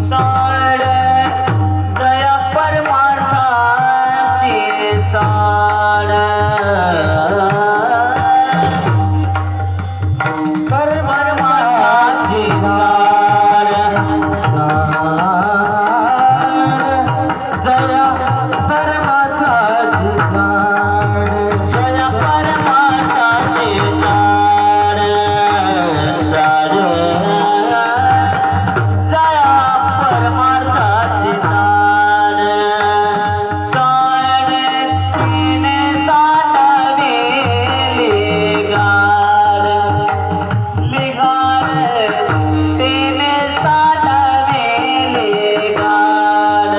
साड जया परमार्थाची चाड परमार्थाची चाड जया परमार्थाची चाड जया परमार्थाची चाड चाड जया परमार्थाची चाड चाड तिने साठविली गाड लिगाड तिने साठविली गाड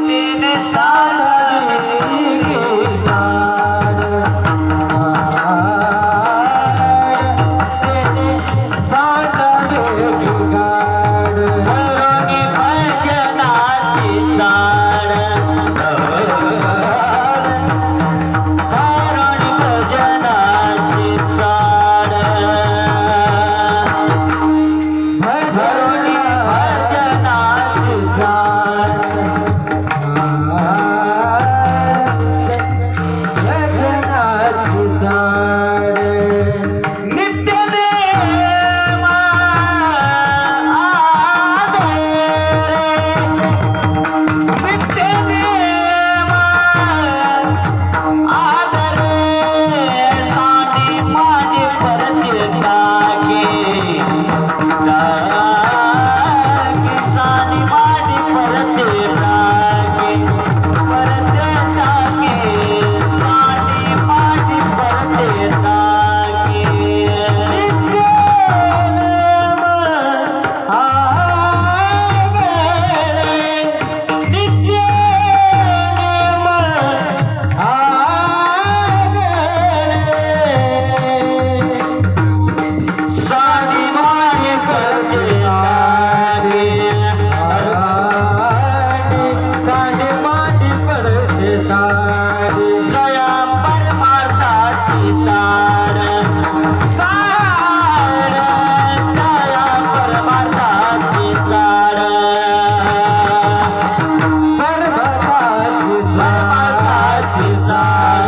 तिने साठविली गाड धरुणी भजनाची चाड धरुणी भजनाची चाड धरुणी भजनाची चाड भजनाची चाड नित्यनेम आदरे नित्यनेम आदरे सानी मानी परते ताके सानी मानी परते ताके परते ताके सानी मानी परते ताके नित्यनेम आगळे नित्यनेम आगळे सानी मानी परते ताके सानी मानी परते ताके जया परमार्थाची चाड चाड जया परमार्थाची चाड परमार्थाची चाड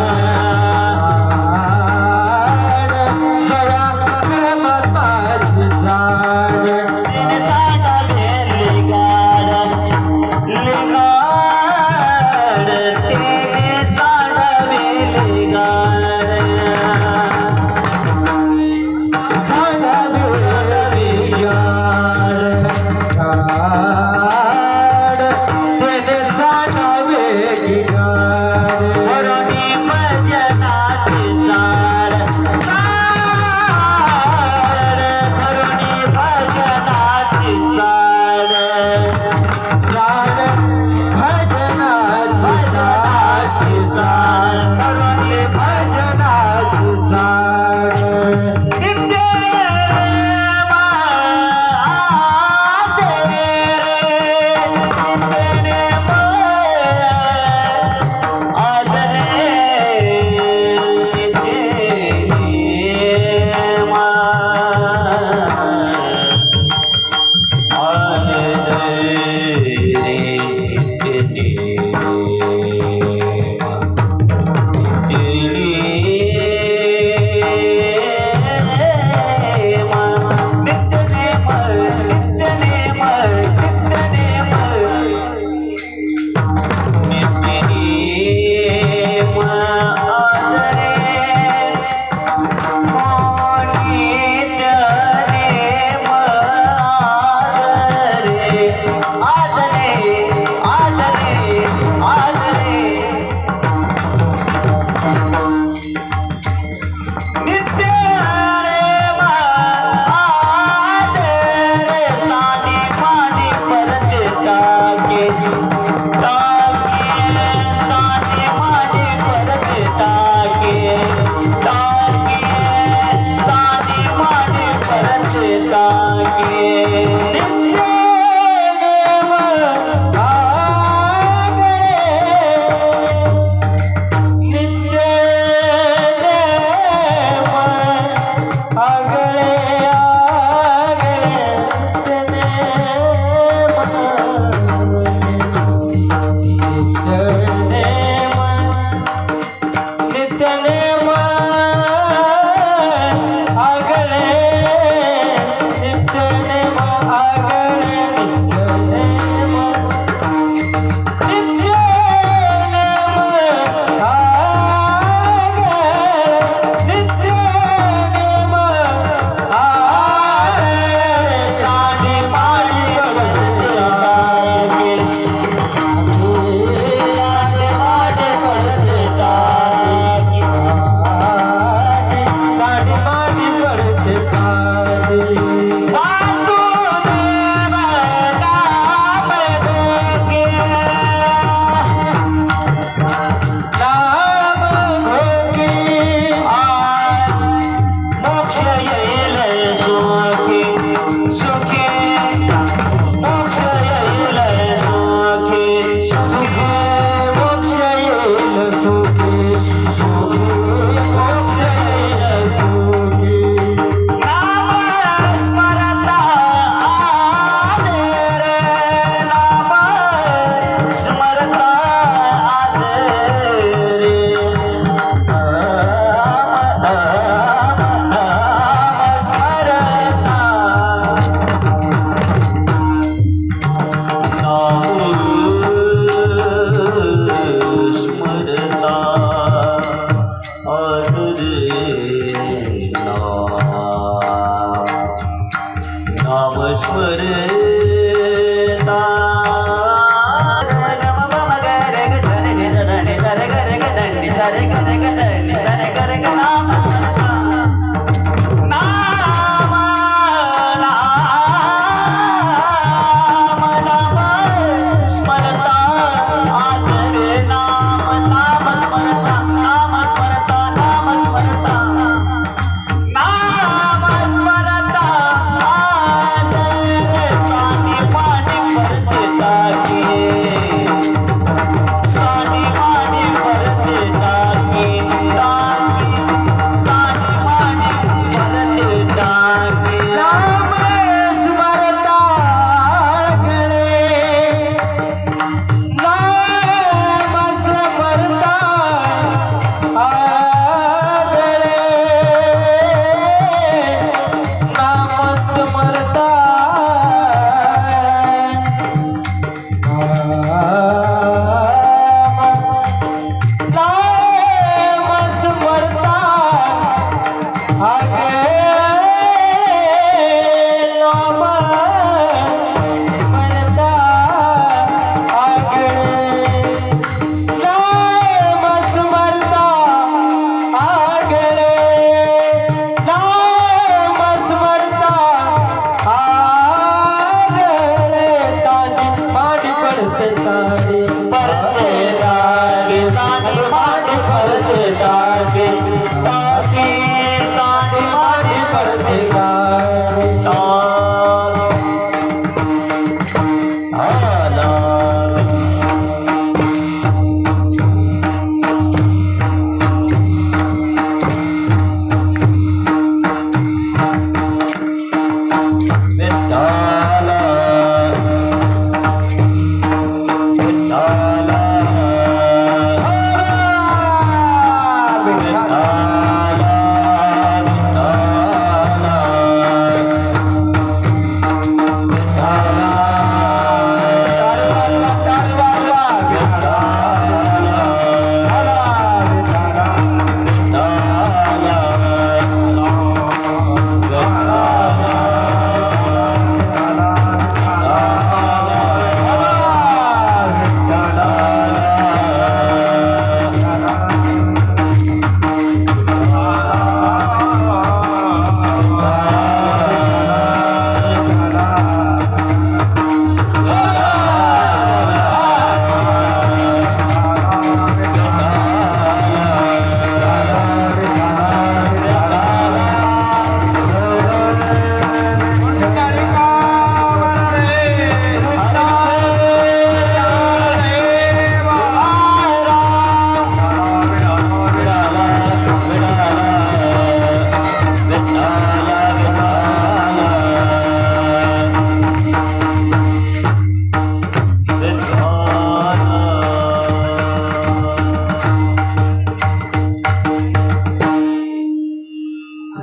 जया परमार्थाची चाड तिने साठविली गाड लिगाड तिने साठविली गाड साठविली गाड तिने साठविली गाड धरुणी भजनाची चाड चाड धरुणी भजनाची चाड चाड भजनाची चाड धरुणी भजनाची चाड नित्यनेम आदरे नित्यनेम आदरे नित्यनेम नाम स्मरता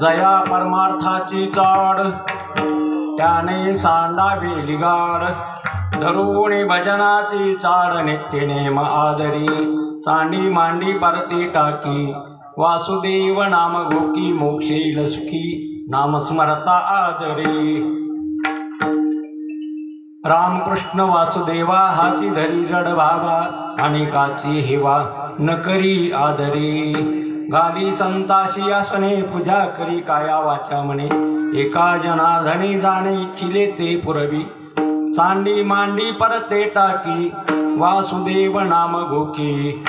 जया परमार्थाची चाड त्याने सांडावी गाड धरुणी भजनाची चाड नित्य नेम आदरी सांडी मांडी परती टाकी वासुदेव नाम गोकी मोक्षेल सुखी नाम स्मरता आदरी रामकृष्ण वासुदेवा हाची धरी जड भावा अनेकाची हेवा न करी आदरी गाली संताशी आसने पूजा करी काया वाचा म्हणे एका जनार्दनी जाणे इच्छिले ते पुरवी चांडी मांडी परते टाकी वासुदेव नाम गोकी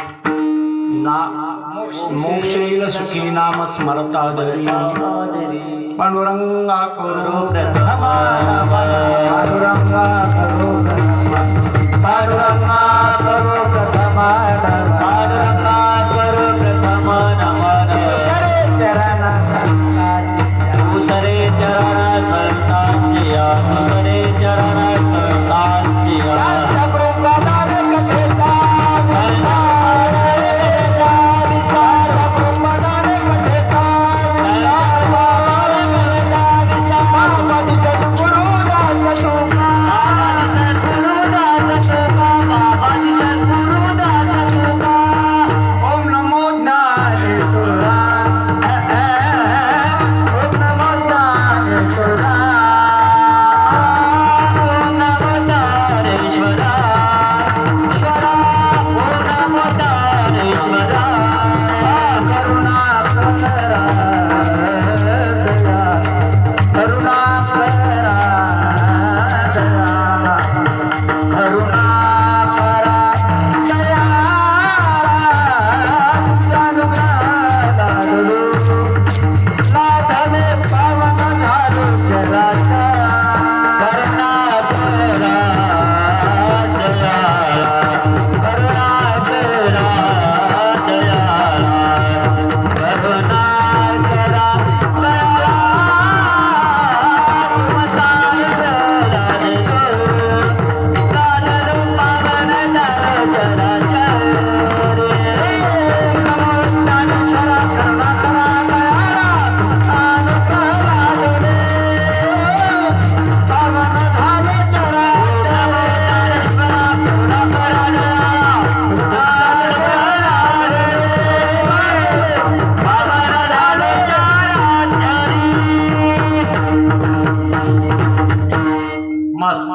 मोक्षेल सुखी नाम स्मरता दरी पांडुरंगा करो प्रथमा पांडुरंगा करो पांडुरंगा करो प्रथमा पांडुरंगा करो प्रथमा दुसरे चरण संतांची दुसरे चरण संतांची कथेचा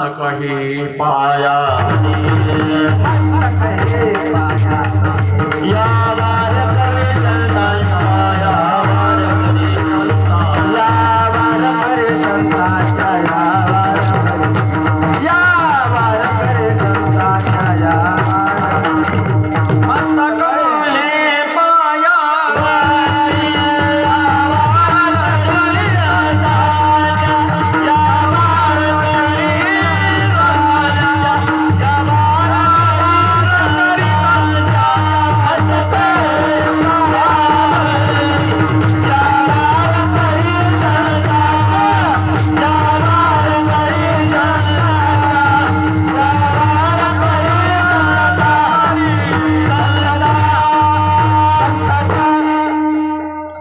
मस्तक हे पाया मस्तक हे पाया या वार करे संतांच्या या वार करे संतांच्या या वार करे संतांच्या या वार करे संतांच्या या मस्तक हे पाया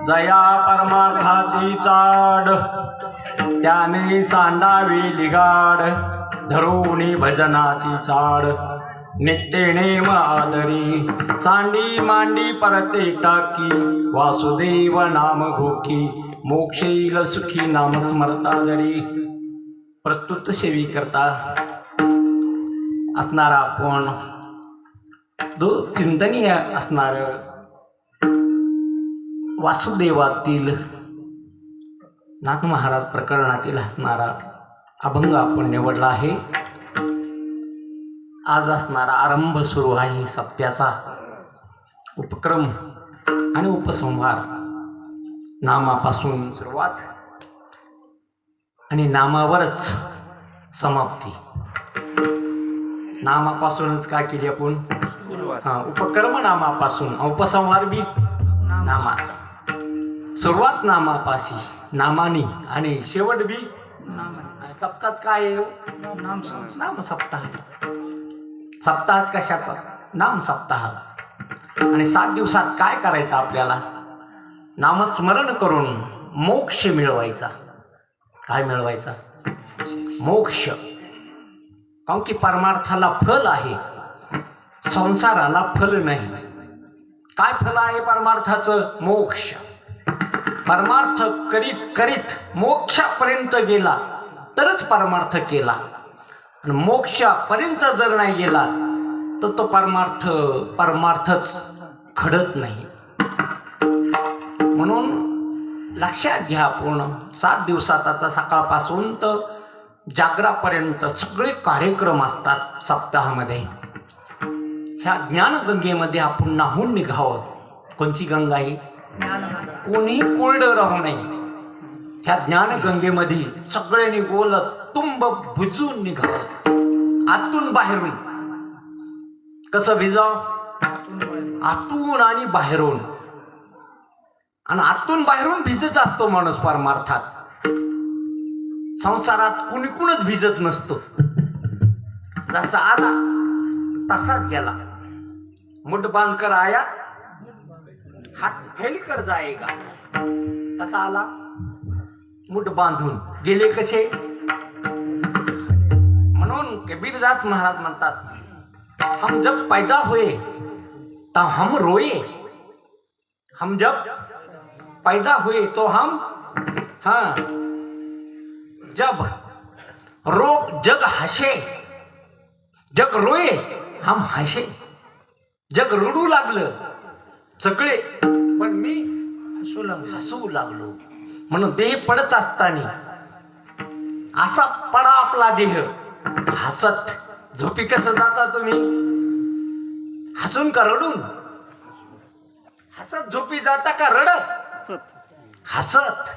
जया परमार्थाची चाड त्याने सांडावी लिगाड धरोणी भजनाची चाड नित्य नेम आदरी चांडी मांडी परते टाकी वासुदेव नाम घोकी मोक्षील सुखी नाम स्मरतादरी. प्रस्तुत सेवी करता असणारा आपण जो चिंतनीय असणार वासुदेवातील नाथ महाराज प्रकरणातील असणारा अभंग आपण निवडला आहे. आज असणारा आरंभ सुरू आहे सत्याचा उपक्रम आणि उपसंहार. नामापासून सुरुवात आणि नामावरच समाप्ती. नामापासूनच काय केली आपण उपक्रम नामापासून उपसंहार बी नामा. सुरुवात नामापाशी नामानी आणि शेवट बी सप्ताह काय आहे? नाम सप्ताह. सप्ताहात कशाचा? नाम सप्ताह. आणि 7 दिवसात काय करायचं आपल्याला? नामस्मरण करून मोक्ष मिळवायचा. काय मिळवायचा? मोक्ष. कारण की परमार्थाला फल आहे, संसाराला फल नाही. काय फल आहे परमार्थाचं? मोक्ष. परमार्थ करीत करीत मोक्षापर्यंत गेला तरच परमार्थ केला, आणि मोक्षापर्यंत जर नाही गेला तर तो परमार्थच घडत नाही. म्हणून लक्षात घ्या, पूर्ण 7 दिवसात आता सकाळपासून तर जागरापर्यंत सगळे कार्यक्रम असतात सप्ताहामध्ये. ह्या ज्ञानगंगेमध्ये आपण नाहून निघावं. कोणची गंगा आहे? कोणीही कोरडं राहू नये. ह्या ज्ञानगंगेमध्ये सगळ्यांनी बोलत तुंब भिजून निघावं. आतून बाहेरून. कसं भिजाव? आतून आणि बाहेरून. आणि आतून बाहेरून भिजत असतो माणूस परमार्थात. संसारात कुणीच भिजत नसतो. जसा आला तसाच गेला. मुठ बांध कर आया, हात फेल कर जाएगा. कसा आला? मुठ बांधून. गेले कसे? म्हणून कबीरदास महाराज म्हणतात, हम जब पैदा हुए तो हम रोए, हम जब पैदा हुए तो हम जब जग हसे, जग रोए हम हसे. जग रडू लागलं सगळे, पण मी हसू लागलो. म्हणून देह पडत असताना असा पडा आपला देह हसत. झोपी कसं जाता तुम्ही? हसून का रडून? हसत झोपी जाता का रडत? हसत.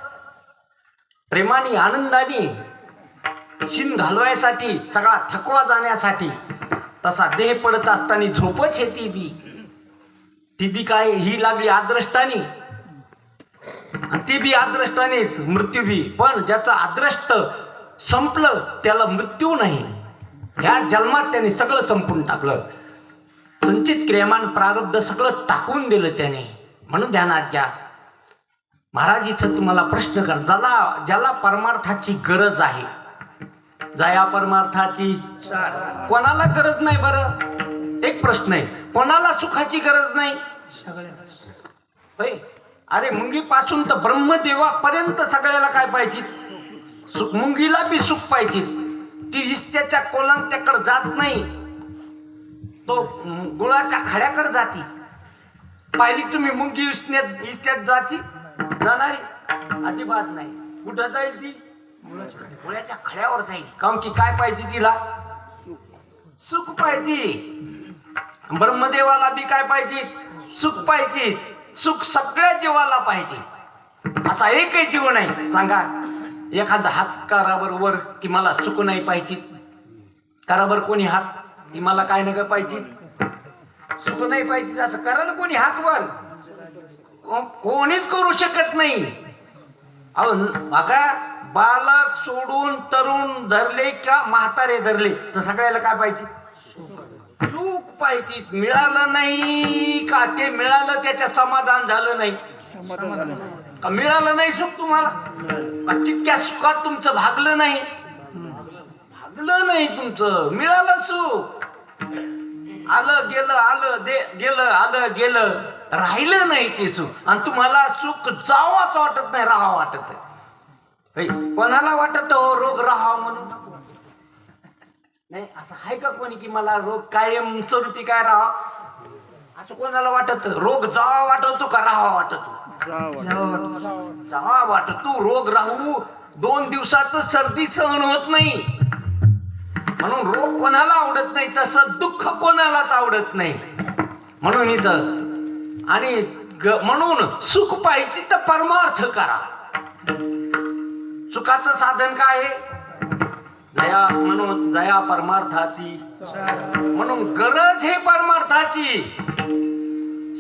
प्रेमाने आनंदाने शिन घालवायसाठी, सगळा थकवा जाण्यासाठी. तसा देह पडत असताना झोपच आहे ती बी काय? ही लागली आदृष्टाने, ती बी आदृष्टानेच मृत्यू बी. पण ज्याचा आदृष्ट संपलं त्याला मृत्यू नाही. ह्या जन्मात त्याने सगळं संपून टाकलं. संचित क्रियमान प्रारब्ध सगळं टाकून दिलं त्याने. म्हणून ध्यानात घ्या. महाराज इथं तुम्हाला प्रश्न कर, ज्याला परमार्थाची गरज आहे, जया परमार्थाची कोणाला गरज नाही? बरं एक प्रश्न आहे, कोणाला सुखाची गरज नाही? होय. अरे मुंगीपासून तर ब्रह्मदेवापर्यंत सगळ्याला काय पाहिजे? मुंगीला बी सुख पाहिजे. ती इष्ट्याच्या कोलंत्याकडे जात नाही, तो गुळाच्या खड्याकडे जाती. पाहिली तुम्ही मुंगी इष्ट्यात जाती जाणारी? अजिबात नाही. कुठं जाईल ती? गुळाच्या खड्यावर जाईल. काऊन की काय पाहिजे तिला? सुख पाहिजे. ब्रह्मदेवाला बी काय पाहिजे? सुख पाहिजे. सुख सगळ्या जीवाला पाहिजे. असा एकही जीव नाही सांगा एखादा हात करावर वर की मला सुख नाही पाहिजे. करावर कोणी हात की मला काय नका पाहिजे, सुख नाही पाहिजे असं करा ना कोणी हात वर? कोणीच करू शकत नाही. अहो बघा, बालक सोडून तरुण धरले का म्हातारे धरले तर सगळ्याला काय पाहिजे? सुख पाहिजे. मिळालं नाही का ते मिळालं त्याच्या समाधान झालं नाही का? मिळालं नाही सुख तुम्हाला का तितक्या सुखात तुमचं भागलं नाही? भागलं नाही तुमचं, मिळालं सुख. आलं गेलं आलं गेलं आलं गेलं, राहिलं नाही ते सुख. आणि तुम्हाला सुख जावाच वाटत नाही, राहावं वाटत आहे. कोणाला वाटत हो रोग राहावा म्हणून? नाही असं आहे का कोणी की मला रोग कायम स्वरूपी काय राहावा असं कोणाला वाटत? रोग जावा वाटतो का राहावा वाटतो? जावा वाटतो. रोग राहू 2 दिवसाचं सर्दी सहन होत नाही म्हणून रोग कोणाला आवडत नाही, तसं दुःख कोणालाच आवडत नाही. म्हणून इथं आणि म्हणून सुख पाहिजे तर परमार्थ करा. सुखाचं साधन काय आहे? दया. म्हणून दया परमार्थाची. म्हणून गरज हे परमार्थाची.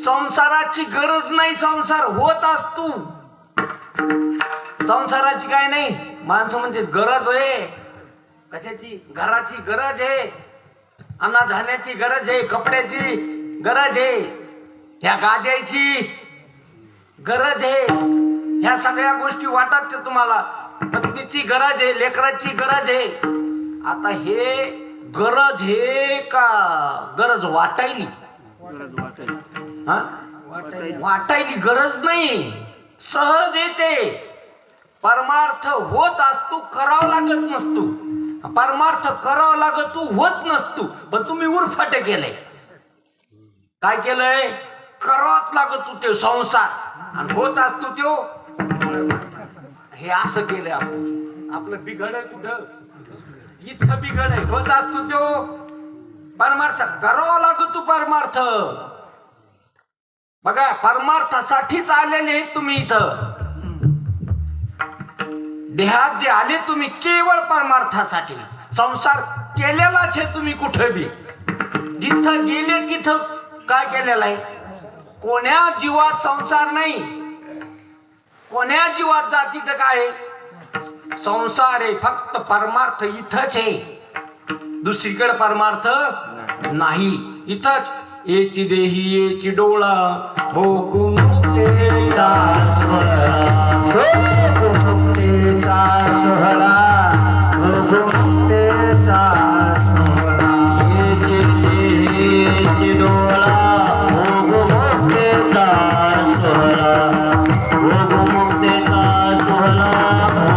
संसाराची गरज नाही, संसार होत असतो. संसाराची काय नाही, माणसं म्हणजे गरज आहे. कशाची? घराची गरज आहे, अन्नधान्याची गरज आहे, कपड्याची गरज आहे, ह्या गाद्याची गरज आहे. ह्या सगळ्या गोष्टी वाटत तुम्हाला. पत्नीची गरज आहे, लेकराची गरज आहे. आता हे गरज हे का गरज वाटायली? हा वाटायली गरज नाही, सहज येते. परमार्थ होत असतो, करावं लागत नसतो. परमार्थ करावं लागत होत नसतो, पण तुम्ही उरफाट केलंय. काय केलंय? करावंच लागत ते संसार आणि होत असतो तो. हे असं केलंय आपण. आपलं बिघड कुठं? इथं बिघड आहे. होत असतो तो परमार्थ करावा लागतो. परमार्थ बघा, परमार्थासाठीच आलेले तुम्ही इथं. देहात जे आले तुम्ही केवळ परमार्थासाठी. संसार केलेलाच आहे तुम्ही कुठे बी. जिथं गेले तिथं काय केलेलं आहे? कोण्या जीवात संसार नाही, कोण्या जीवात जाती तर काय संसार आहे. फक्त परमार्थ इथंच आहे, दुसरीकडे परमार्थ नाही. इथंच एची देही एची डोळा भोगू मुक्तीचा सोहळा, भोगू मुक्तीचा सोहळा, भोगू मुक्तीचा सोहळा. एची देही एची डोळा भोगू मुक्तीचा सोहळा, भोगू मुक्तीचा सोहळा,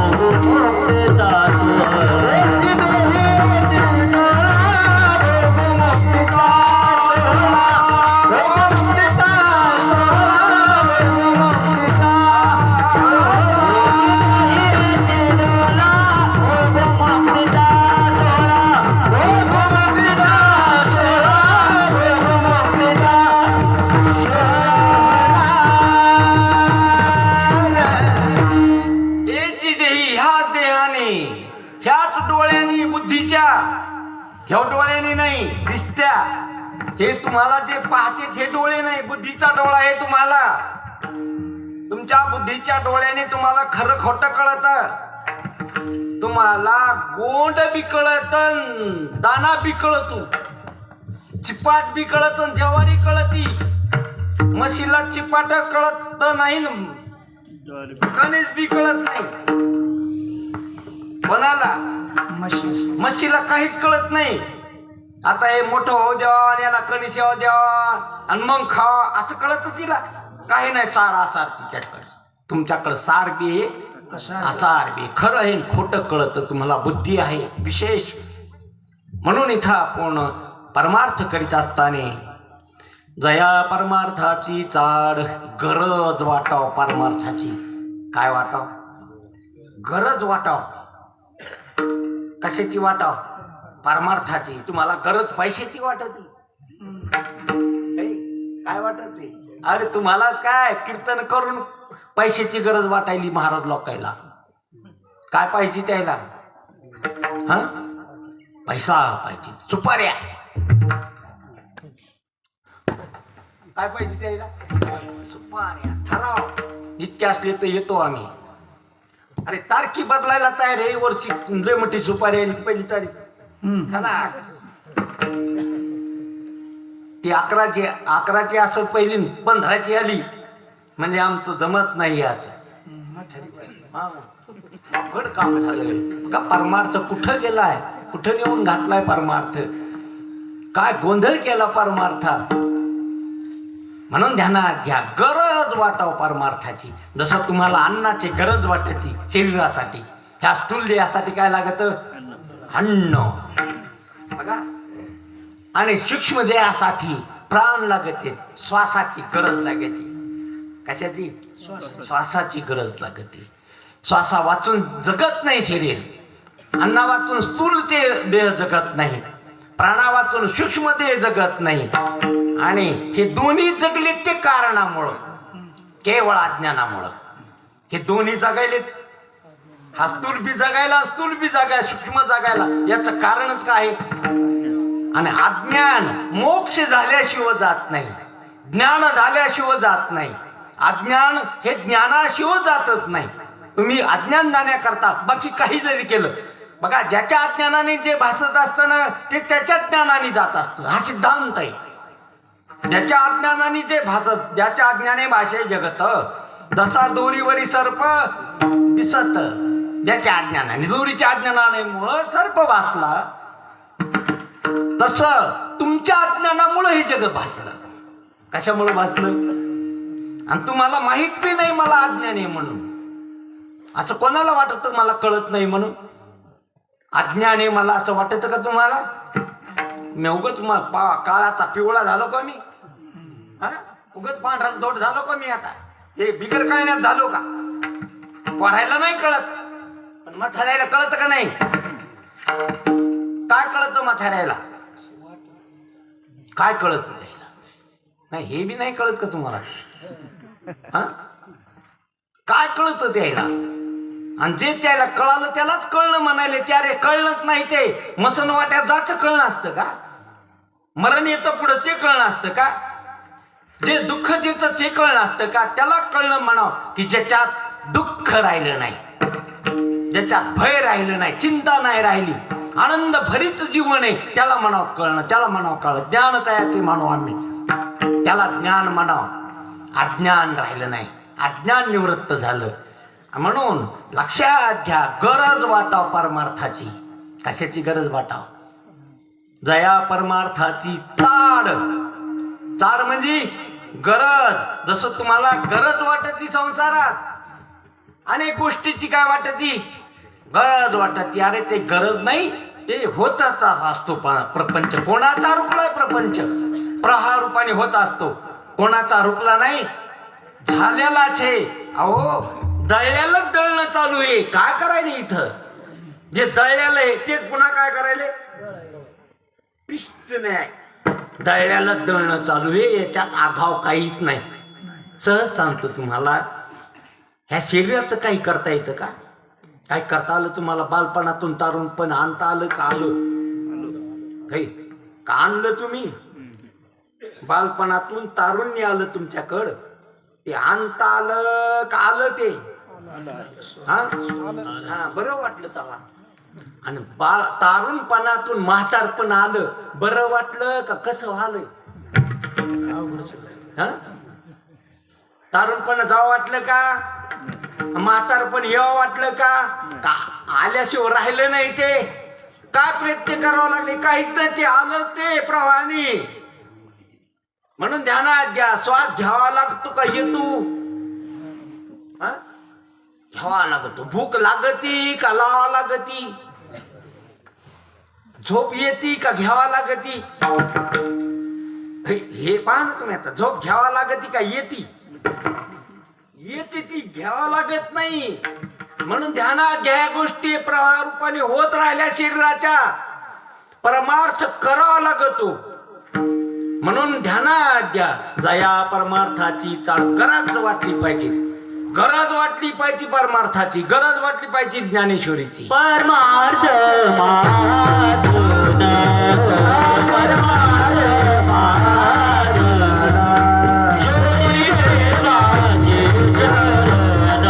भोगू मुक्तीचा सोहळा. एची देही एची डोळा भोगू मुक्तीचा सोहळा, भोगू मुक्तीचा सोहळा, भोगू मुक्तीचा सोहळा. एची देही एची डोळा भोगू मुक्तीचा सोहळा, भोगू मुक्तीचा सोहळा, भोगू मुक्तीचा एची देही ह्याच देहाने, ह्याच डोळ्यांनी, बुद्धीच्या ह्या डोळ्याने नाही दिसत्या. हे तुम्हाला जे पाहते हे डोळे नाही, बुद्धीचा डोळा आहे तुम्हाला. तुमच्या बुद्धीच्या डोळ्याने तुम्हाला खरं खोटं कळत. तुम्हाला गोंड बी कळत, दाना बी कळतो, चिपाट बी कळत, ज्वारी कळती. म्हशीला चिपाट कळत नाही, कणीस बी कळत नाही. कोणाला? म्हशीला काहीच कळत नाही. आता हे मोठं होऊ द्यावा आणि याला कणीस यावं द्यावा आणि मग खावा असं कळत तिला काही नाही. सार आसार तिच्याकडे. तुमच्याकडे सार बी आहे असार बी खरं आहे खोटं कळत तुम्हाला बुद्धी आहे विशेष. म्हणून इथं आपण परमार्थ करीत असताना जया परमार्थाची चाड गरज वाटाव परमार्थाची. काय वाटाव? गरज वाटाव. कशाची वाटाव? परमार्थाची. तुम्हाला गरज पैशाची वाटत काय वाटत? अरे तुम्हालाच काय कीर्तन करून पैशाची गरज वाटायली महाराज लोकायला. काय पाहिजे त्याला? हा पैसा पाहिजे. सुपाऱ्या काय पाहिजे त्याला? सुपाऱ्या. ठराव इतके असले तर येतो आम्ही. अरे तारखी बदलायला तयार आहे. वरची लय मोठी सुपारी आली पहिली तारीख. ती 11ची असं पहिली 15ची आली म्हणजे आमचं जमत नाही आज. अवघड काम झालंय का? परमार्थ कुठं गेलाय? कुठं नेऊन घातलाय परमार्थ? काय गोंधळ केला परमार्थात? म्हणून ध्यानात घ्या. गरज वाटाव परमार्थाची. जसं तुम्हाला अन्नाची गरज वाटते शरीरासाठी, ह्या स्थूल देहासाठी काय लागत? अन्न बघा. आणि सूक्ष्म देहासाठी प्राण लागते, श्वासाची गरज लागते. कशाची? श्वासाची गरज लागते. श्वासा वाचून जगत नाही शरीर. अन्ना वाचून स्थूल ते देह जगत नाही. प्राणा वाचून सूक्ष्म देह जगत नाही. आणि हे दोन्ही जगले ते कारणामुळं, केवळ अज्ञानामुळं. हे दोन्ही जगायले. हा स्थूल बी जगायला, स्थूल बी जगाय, सूक्ष्म जगायला. याचं कारणच काय? आणि अज्ञान मोक्ष झाल्याशिवाय जात नाही, ज्ञान झाल्याशिवाय जात नाही. अज्ञान हे ज्ञानाशिवाय जातच नाही. तुम्ही अज्ञान जाण्याकरता बाकी काही जरी केलं, बघा ज्याच्या अज्ञानाने जे भासत असतं ना ते त्याच्या ज्ञानाने जात असतं. हा सिद्धांत आहे. ज्याच्या अज्ञानाने जे भासत, ज्याच्या अज्ञाने भाषे जगत, जसा दोरीवरी सर्प दिसत. ज्याच्या अज्ञानाने, दोरीच्या अज्ञानाने मुळे सर्प भासला, तसं तुमच्या अज्ञानामुळे हे जग भासलं. कशामुळे भासलं? आणि तुम्हाला माहित बी नाही मला अज्ञान आहे म्हणून. असं कोणाला वाटत मला कळत नाही म्हणून? अज्ञान आहे मला असं वाटतं का तुम्हाला? मी उगच काळाचा पिवळा झालो का मी? उगच पांढरा दोट झालो का मी? आता हे बिगर कळण्यात झालो का? पढायला नाही कळत पण म्हाताऱ्याला कळत का नाही? काय कळतं म्हाताऱ्याला? काय कळत त्याला? नाही हे बी नाही कळत का तुम्हाला? काय कळत त्याला? आणि जे त्याला कळालं त्यालाच कळणं म्हणाले. त्यारे कळलंच नाही ते मसन वाट्यात जायचं कळणं असतं का? मरण येतं पुढं ते कळणं असतं का? जे दुःख देतं ते कळणं असतं का? त्याला कळणं म्हणावं की ज्याच्यात दुःख राहिलं नाही, ज्याच्यात भय राहिलं नाही, चिंता नाही राहिली, आनंद भरित जीवन आहे, त्याला म्हणावं कळणं. त्याला म्हणावं कळलं. ज्ञानच आहे ते म्हणू आम्ही. त्याला ज्ञान म्हणावं. अज्ञान राहिलं नाही, अज्ञान निवृत्त झालं. म्हणून लक्षात घ्या. गरज वाटाव परमार्थाची. कशाची गरज वाटाव? जया परमार्थाची चाड. चाड म्हणजे गरज. जसं तुम्हाला गरज वाटती संसारात, अनेक गोष्टीची काय वाटती? गरज वाटती. अरे ते गरज नाही, ते होतच असतो प्रपंच. कोणाचा रुपलाय प्रपंच? प्रहार रूपाने होत असतो. कोणाचा रुपला नाही, झालेलाच आहे. अहो दळल्यालाच दळणं चालू आहे. काय करायला इथं? जे दळल्याला आहे ते पुन्हा काय करायले? पिष्ट नाही. दळल्यालाच दळणं चालू आहे. याच्यात आघाव काहीच नाही. सहज सांगतो तुम्हाला. ह्या शरीराचं काही करता येतं का? काय करता आलं तुम्हाला? बालपणातून तारून पण आणता आलं का? आलं काही का? आणलं तुम्ही? बालपणातून तारुण्य आलं तुमच्याकडं, ते आणता आलं का? आलं ते हा बरं वाटलं चला. आणि तारुणपणातून म्हातारपण आलं, बरं वाटलं का? कसं आलंय? तारुणपण जावं वाटलं का? म्हातारपण यावं वाटलं का? आल्याशिवाय राहिलं नाही. ते काय प्रयत्न करावं लागले? काहीच नाही. ते आलंच ते प्रवाहाने. म्हणून ध्यानात घ्या. श्वास घ्यावा लागतो का येतो? घ्यावा लागतो. भूक लागती का लावा लागती, झोप येती का घ्यावा लागती, हे पहा ना तुम्ही. आता झोप घ्यावा लागती का येती, येते ती घ्यावा लागत नाही. म्हणून ध्यानात घ्या गोष्टी प्रवाह रूपाने होत राहिल्या शरीराच्या, परमार्थ करावा लागतो. म्हणून ध्यानात घ्या. जया परमार्थाची चाळ गरज वाटली पाहिजे, गरज वाटली पाहिजे परमार्थाची, गरज वाटली पाहिजे ज्ञानेश्वरीची. परमार्थ माधुन परमार्थ माधुन जोडी देवाचे चरण,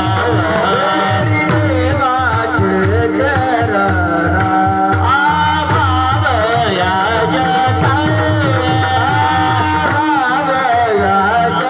देवाचे चरण आभावया जता, आभावया जता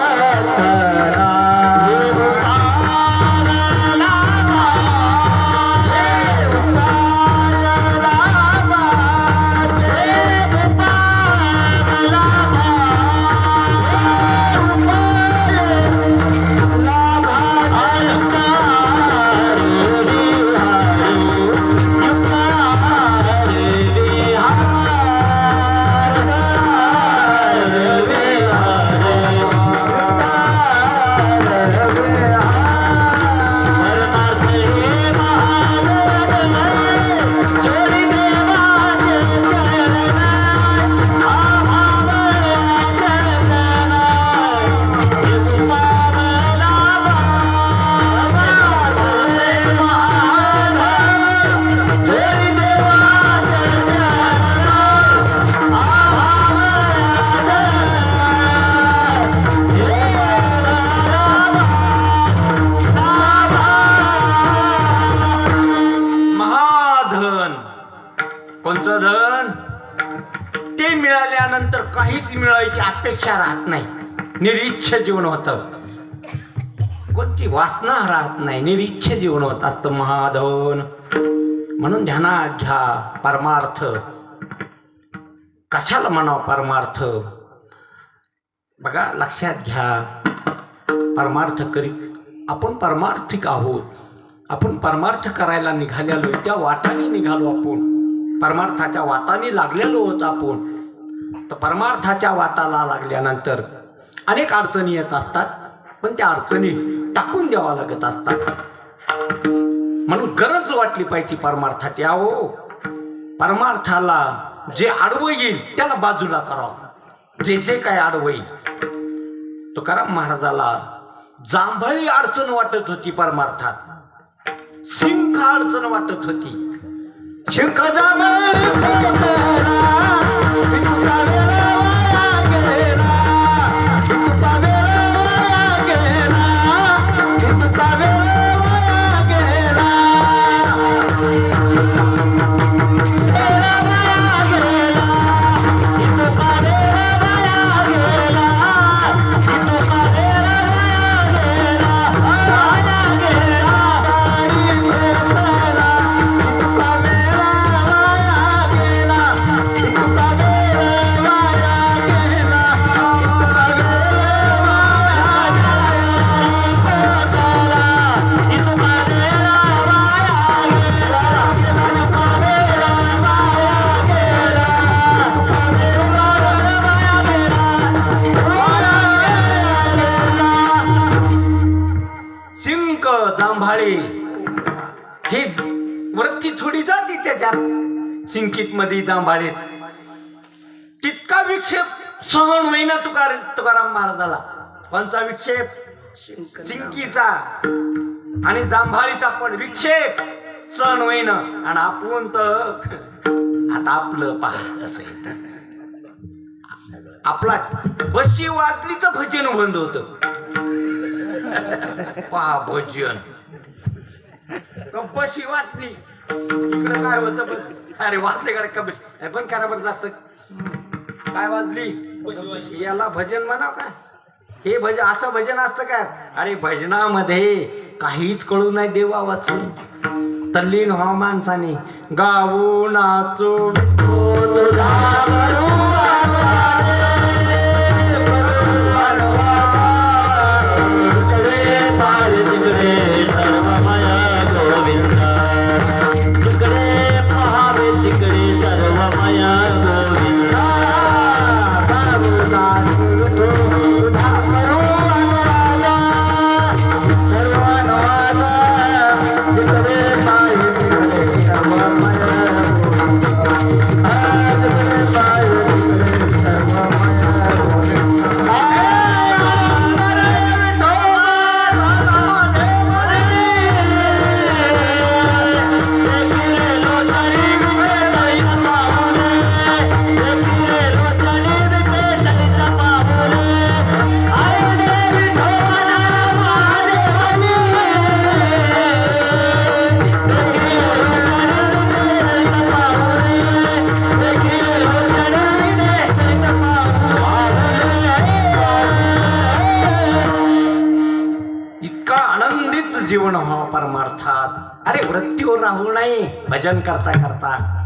कोणचं धन, ते मिळाल्यानंतर काहीच मिळवायची अपेक्षा राहत नाही. निरीच्छ जीवन होतं, कोणती वासना राहत नाही, निरीच्छ जीवन होत असतं महाधन. म्हणून ध्यानात घ्या. परमार्थ कशाला म्हणावं परमार्थ, बघा लक्षात घ्या. परमार्थ करीत आपण परमार्थिक आहोत. आपण परमार्थ करायला निघालेलो, त्या वाटाने निघालो आपण, परमार्थाच्या वाटाने लागलेलो होतो आपण. तर परमार्थाच्या वाटाला लागल्यानंतर अनेक अडचणी येत असतात, पण त्या अडचणी टाकून द्यावा लागत असतात. म्हणून गरज वाटली पाहिजे परमार्थाची. अहो परमार्थाला जे आडवं येईल त्याला बाजूला करावं, जे जे काय आडवं येईल. तुकाराम महाराजाला जांभळी अडचण वाटत होती परमार्थात, सिंह अडचण वाटत होती. शिंक जांभळी खोकला, चिंता वेळा वाया गेला, चिंता वेळा वाया गेला, चिंता वेळा वाया गेला, वेळा वाया गेला, चिंता वेळा वाया गेला, चिंता वेळा वाया गेला, वाया गेला, चिंता वेळा जांभाळे हे वरती थोडी जाती त्याच्यात, सिंकित मध्ये जांभाळेत तितका विक्षेप सहन होईना तुकाराम महाराजाला. कोणचा विक्षेप, सिंकीचा आणि जांभाळीचा पण विक्षेप सहन होईना. आणि आपण तर आता आपलं पहा कसं येत, आपला बशी वाजली तर भजन बंद होत. पहा भजन, बशी वाचली इकडे काय होतं, अरे वाचले का कबशी पण करा बरं जास्त. काय वाजली याला भजन म्हणाव का, हे भजन असं भजन असतं का. अरे भजनामध्ये काहीच कळू नाही देवा वाचून. तल्लीन व्हा माणसाने, गावो नाचो तुझा सर्वमय सर्वमय गोविंदा दारुदा सुरतो तुझा करू अनुरागा सर्व अनुरागा जितवे पाय तिकडे सर्वमय गोविंदा जितवे पाय तिकडे सर्वमय गोविंदा इतका आनंदित जीवन व्हावं परमार्थात. अरे वृत्तीवर राहू नये. भजन करता करता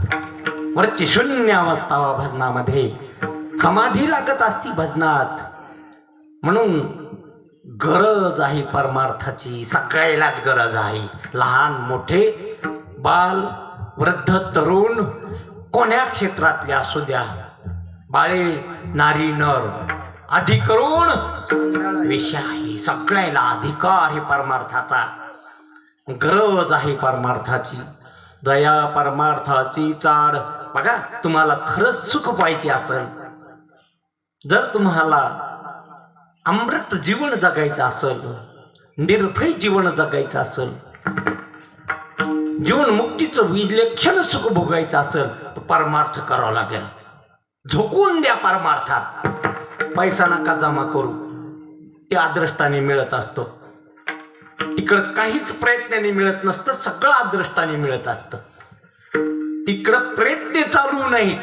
वृत्ती शून्य अवस्था वा भजनामध्ये समाधी लागत असती भजनात. म्हणून गरज आहे परमार्थाची. सगळ्यालाच गरज आहे. लहान मोठे बाल वृद्ध तरुण कोण्या क्षेत्रातले असू द्या. बाळे नारी नर अधिकरून विषय आहे. सगळ्याला अधिकार आहे परमार्थाचा. गरज आहे परमार्थाची. दया परमार्थाची चाड. बघा तुम्हाला खरंच सुख पाहिजे असेल, जर तुम्हाला अमृत जीवन जगायचं असेल, निर्भय जीवन जगायचं असेल, जीवन मुक्तीचं विलक्षण सुख भोगायचं असेल तर परमार्थ करावा लागेल. झोकून द्या परमार्थात. पैसा नका जमा करू. ते अदृष्टाने मिळत असतो. तिकडं काहीच प्रयत्नाने मिळत नसतं. सगळं अदृष्टाने मिळत असतं. तिकडं प्रयत्न चालू नाही.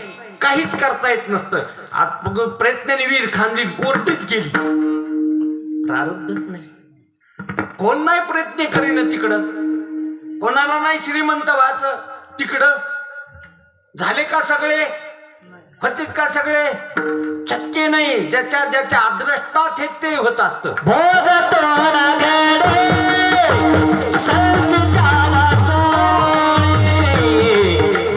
काहीच करता येत नसतं. आज बघ प्रयत्नाने वीर खांदली कोर्टीच गेली. प्रारब्धच नाही. कोण नाही प्रयत्न करीन तिकडं. कोणाला नाही श्रीमंत व्हायचं तिकडं. झाले का सगळे? होते का सगळे? शक्य नाही. ज्याच्या ज्याच्या अदृष्टात हे ते होत असतं. भोगतो ना घडे संचिता वाचोळी.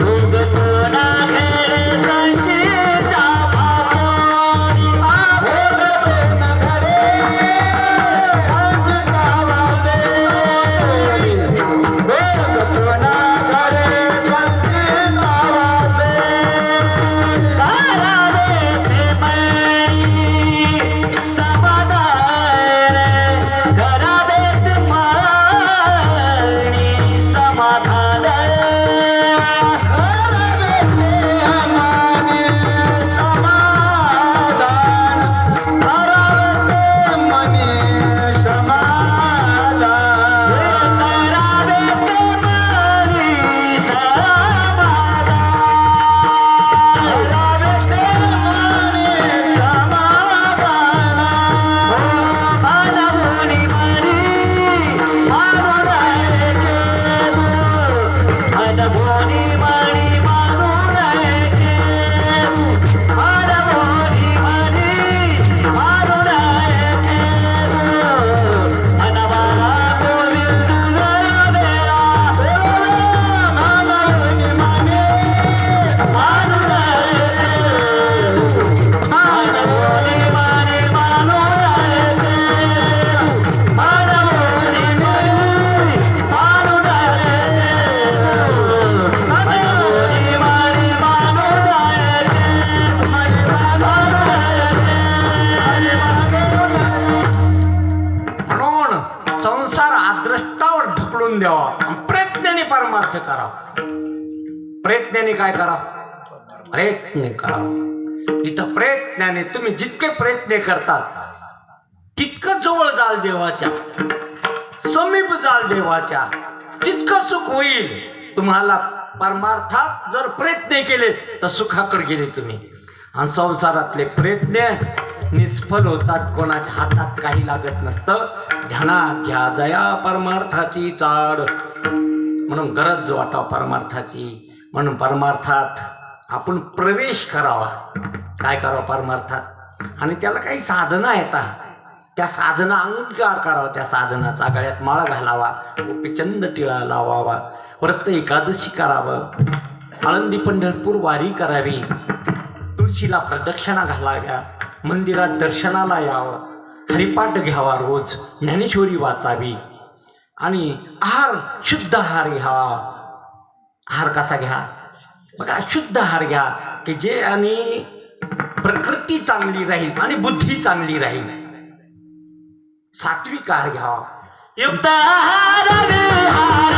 भोगतो ना घडे संचिता वाचोळी. भोगतो ना घडे संचिता वाचोळी. भोगतो ना घडे संचिता वाचोळी. करावे ते मनी समाधान. करावे ते मनी समाधान. करावे ते मनी समाधान. करावे ते मनी समाधान. करावे ते मनी समाधान. संसार अदृष्टावर ढकलून द्यावा. प्रयत्नाने परमार्थ करा. प्रयत्नाने काय करा? प्रयत्न करा. इथं प्रयत्नाने तुम्ही जितके प्रयत्न करताल तितकं जवळ जाल देवाच्या, समीप जाल देवाच्या, तितकं सुख होईल. तुम्हाला परमार्थात जर प्रयत्न केले तर सुखाकडे गेले तुम्ही. आणि संसारातले प्रयत्न निष्फल होतात. कोणाच्या हातात काही लागत नसतं. ध्यानात घ्या जया परमार्थाची चाड. म्हणून गरज वाटावं परमार्थाची. म्हणून परमार्थात आपण प्रवेश करावा. काय करावं परमार्थात? आणि त्याला काही साधना येतात. त्या साधना अंगीकार करावा. त्या साधनाचा गळ्यात माळ घालावा, पिचंद टिळा लावावा, व्रत एकादशी करावं, आळंदी पंढरपूर वारी करावी, तुळशीला प्रदक्षिणा घालाव्या, मंदिरात दर्शनाला यावं, हरिपाठ घ्यावा, रोज ज्ञानेश्वरी वाचावी आणि आहार शुद्ध आहार घ्यावा. आहार कसा घ्या बघा, शुद्ध आहार घ्या की जे आणि प्रकृती चांगली राहील आणि बुद्धी चांगली राहील. सात्विक आहार घ्यावा. युक्त आहार विहार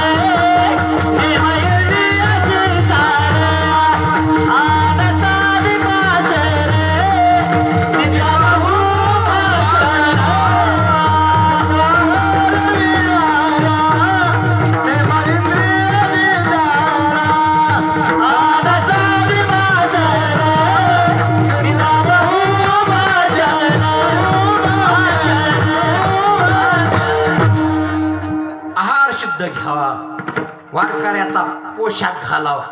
निर्मयुष्य सार आनंदा विकास नित्यबहु भास्कर आहार शुद्ध घ्यावा. वारकऱ्याचा पोशाख घालावा.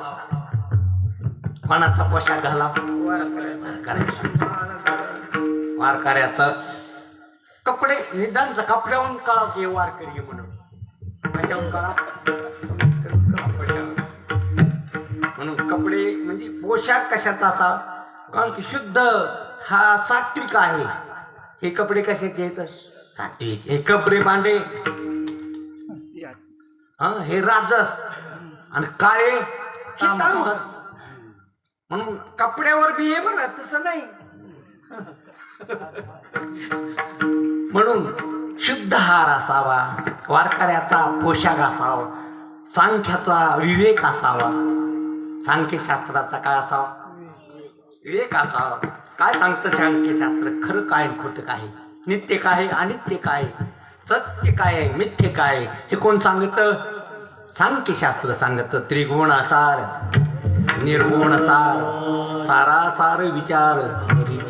कोणाचा पोशाख घालावा? वारकऱ्याचा कपडे निदानचा कपड्याहून काळा ते वारकरी म्हणून कशाहून काळा? म्हणून कपडे म्हणजे पोशाख कशाचा असावा? कारण की शुद्ध हा सात्विक आहे. हे कपडे कशाचे आहेत? सात्विक. हे कपडे भांडे हे राजस आणि काळे हे तामस. म्हणून कपड्यावर बी हे बरं तसं नाही. म्हणून शुद्ध आहार असावा, वारकऱ्याचा पोशाख असावा, सांख्याचा विवेक असावा. सांख्यशास्त्राचा काय असावा? विवेक असावा. काय सांगतं सांख्यशास्त्र? खरं काय खोटं काय, नित्य काय अनित्य काय, सत्य काय मिथ्य काय, हे कोण सांगतं? सांख्यशास्त्र सांगतं. त्रिगुण सार, निर्गुण सार, सारासार विचार,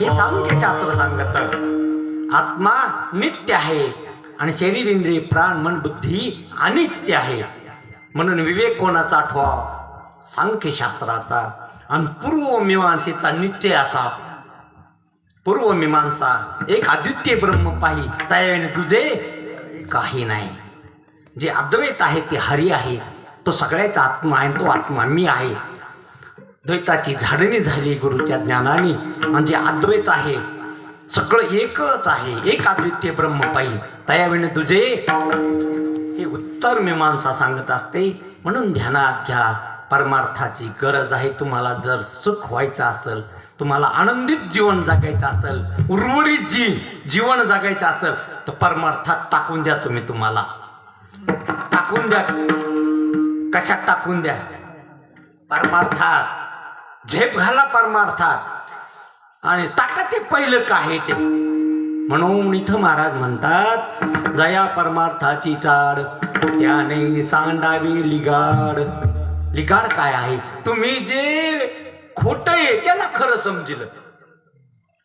हे सांख्यशास्त्र सांगतं. आत्मा नित्य आहे आणि शरीर इंद्रिय प्राण मन बुद्धी अनित्य आहे. म्हणून विवेक कोणाचा आठवा? सांख्यशास्त्राचा. आणि पूर्वमीमांसेचा निश्चय असा. पूर्वमीमांसा एक अद्वितीय ब्रह्म पाही, त्यावेळी तुझे काही नाही. जे अद्वैत आहे ते हरी आहे, तो सगळ्याचा आत्मा आहे, तो आत्मा मी आहे. द्वैताची झाडणी झाली गुरुच्या ज्ञानाने. म्हणजे अद्वैत आहे, सगळं एकच आहे, एक अद्वितीय ब्रह्म पाही, त्यावेळी तुझे हे उत्तर मीमांसा सांगत असते. म्हणून ध्यानात घ्या. परमार्थाची गरज आहे. तुम्हाला जर सुख व्हायचं असेल, तुम्हाला आनंदित जीवन जगायचं असेल, उर्वरित जीवन जगायचं असेल तर परमार्थात टाकून द्या. तुम्ही तुम्हाला टाकून द्या. कशात टाकून द्या? परमार्थात. झेप घाला परमार्थात आणि टाका ते पहिलं काय ते. म्हणून इथं महाराज म्हणतात, जया परमार्थाची चाड त्याने सांडावी लिगाड. लिगाड काय आहे? तुम्ही जे खोट आहे त्याला खरं समजिलं.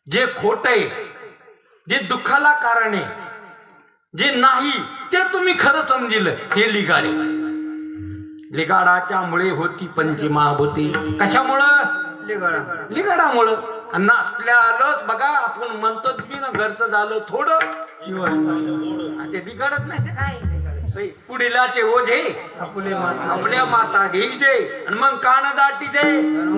जे खोट आहे, जे दुःखाला कारण आहे, जे नाही ते तुम्ही खरं समजिलं, हे लिगाड आहे. लिगाडाच्या मुळे होती पंचमहाभूती. कशामुळं? लिगाडामुळं. नसल्यालंच बघा आपण म्हणतो मी ना घरचं झालं थोडं, ते लिगाडत नाही ते काय. पुढीलाचे ओझे आपल्या माता घ्यायचे आणि मग कान दाटीचे.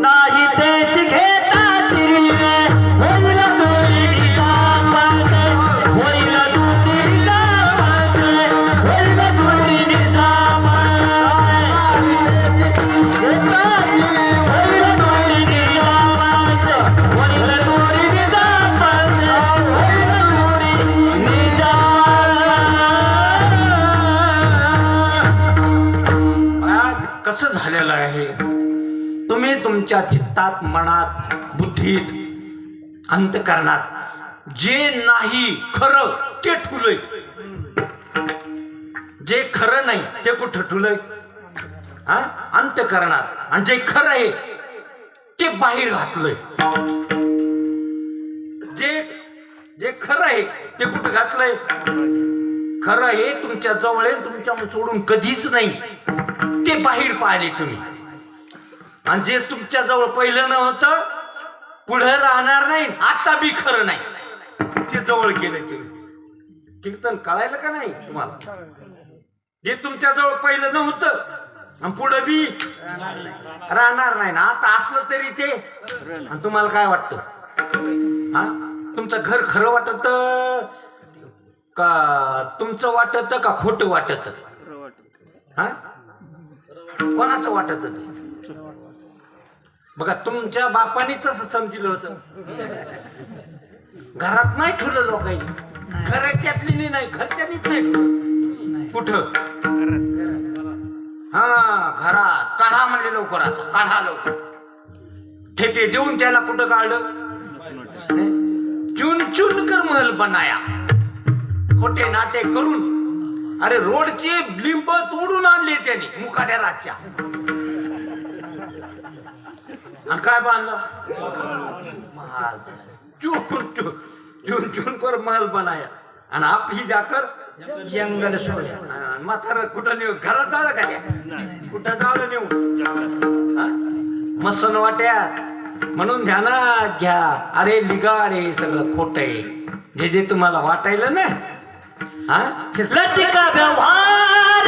नाही तेच घेता शिरीने होईल दुरीचा पाते, होईल दुरीचा पाते, होईल दुरीचा कसं झालेलं आहे? तुम्ही तुमच्या चित्तात, मनात, बुद्धीत, अंतकरणात जे नाही खरं ते ठुलय. जे खरं नाही ते कुठं ठुलय? अंतकरणात. आणि जे खरं आहे ते बाहेर घातलंय. जे खरं आहे ते कुठं घातलंय? खरं हे तुमच्या जवळ आहे, तुमच्या सोडून कधीच नाही, ते बाहेर पाहिले तुम्ही. आणि जे तुमच्या जवळ पहिलं नव्हतं, पुढे राहणार नाही, आता बी खरं नाही, ते जवळ गेलं. ते कीर्तन कळायला का नाही तुम्हाला? जे तुमच्या जवळ पहिलं नव्हतं आणि पुढं बी राहणार नाही ना. आता असलं तरी ते. आणि तुम्हाला काय वाटतं? हा, तुमचं घर खरं वाटत का तुमचं वाटत का खोटं वाटत? हा, कोणाचं वाटत ते? बघा, तुमच्या बापाने तसं समजलं होतं. घरात नाही ठेवलं लोकांनी, घराच्यातली नाही, घरच्यानीच नाही ठेवलं. कुठं? हा, घरात काढा म्हणले लवकर. आता काढा लवकर. ठेपे देऊन त्याला कुठं काढलं? चुन चुन कर महल बनाया. खोटे नाटे करून अरे रोडचे लिंब तोडून आणले त्याने मुकाट्या रातच्या. आणि काय बांधलं? महाल. चुन चुन कर महल बनाया. आणि आपली जाकर जंगल सोडल्या. म्हातारं कुठं नेऊ? घरात जावं का त्या? कुठं जावं नेऊ? मसन वाट्यात. म्हणून ध्यानात घ्या, अरे लिगाड हे सगळं खोट आहे जे जे तुम्हाला वाटायलं ना. हा, लतिका व्यवहार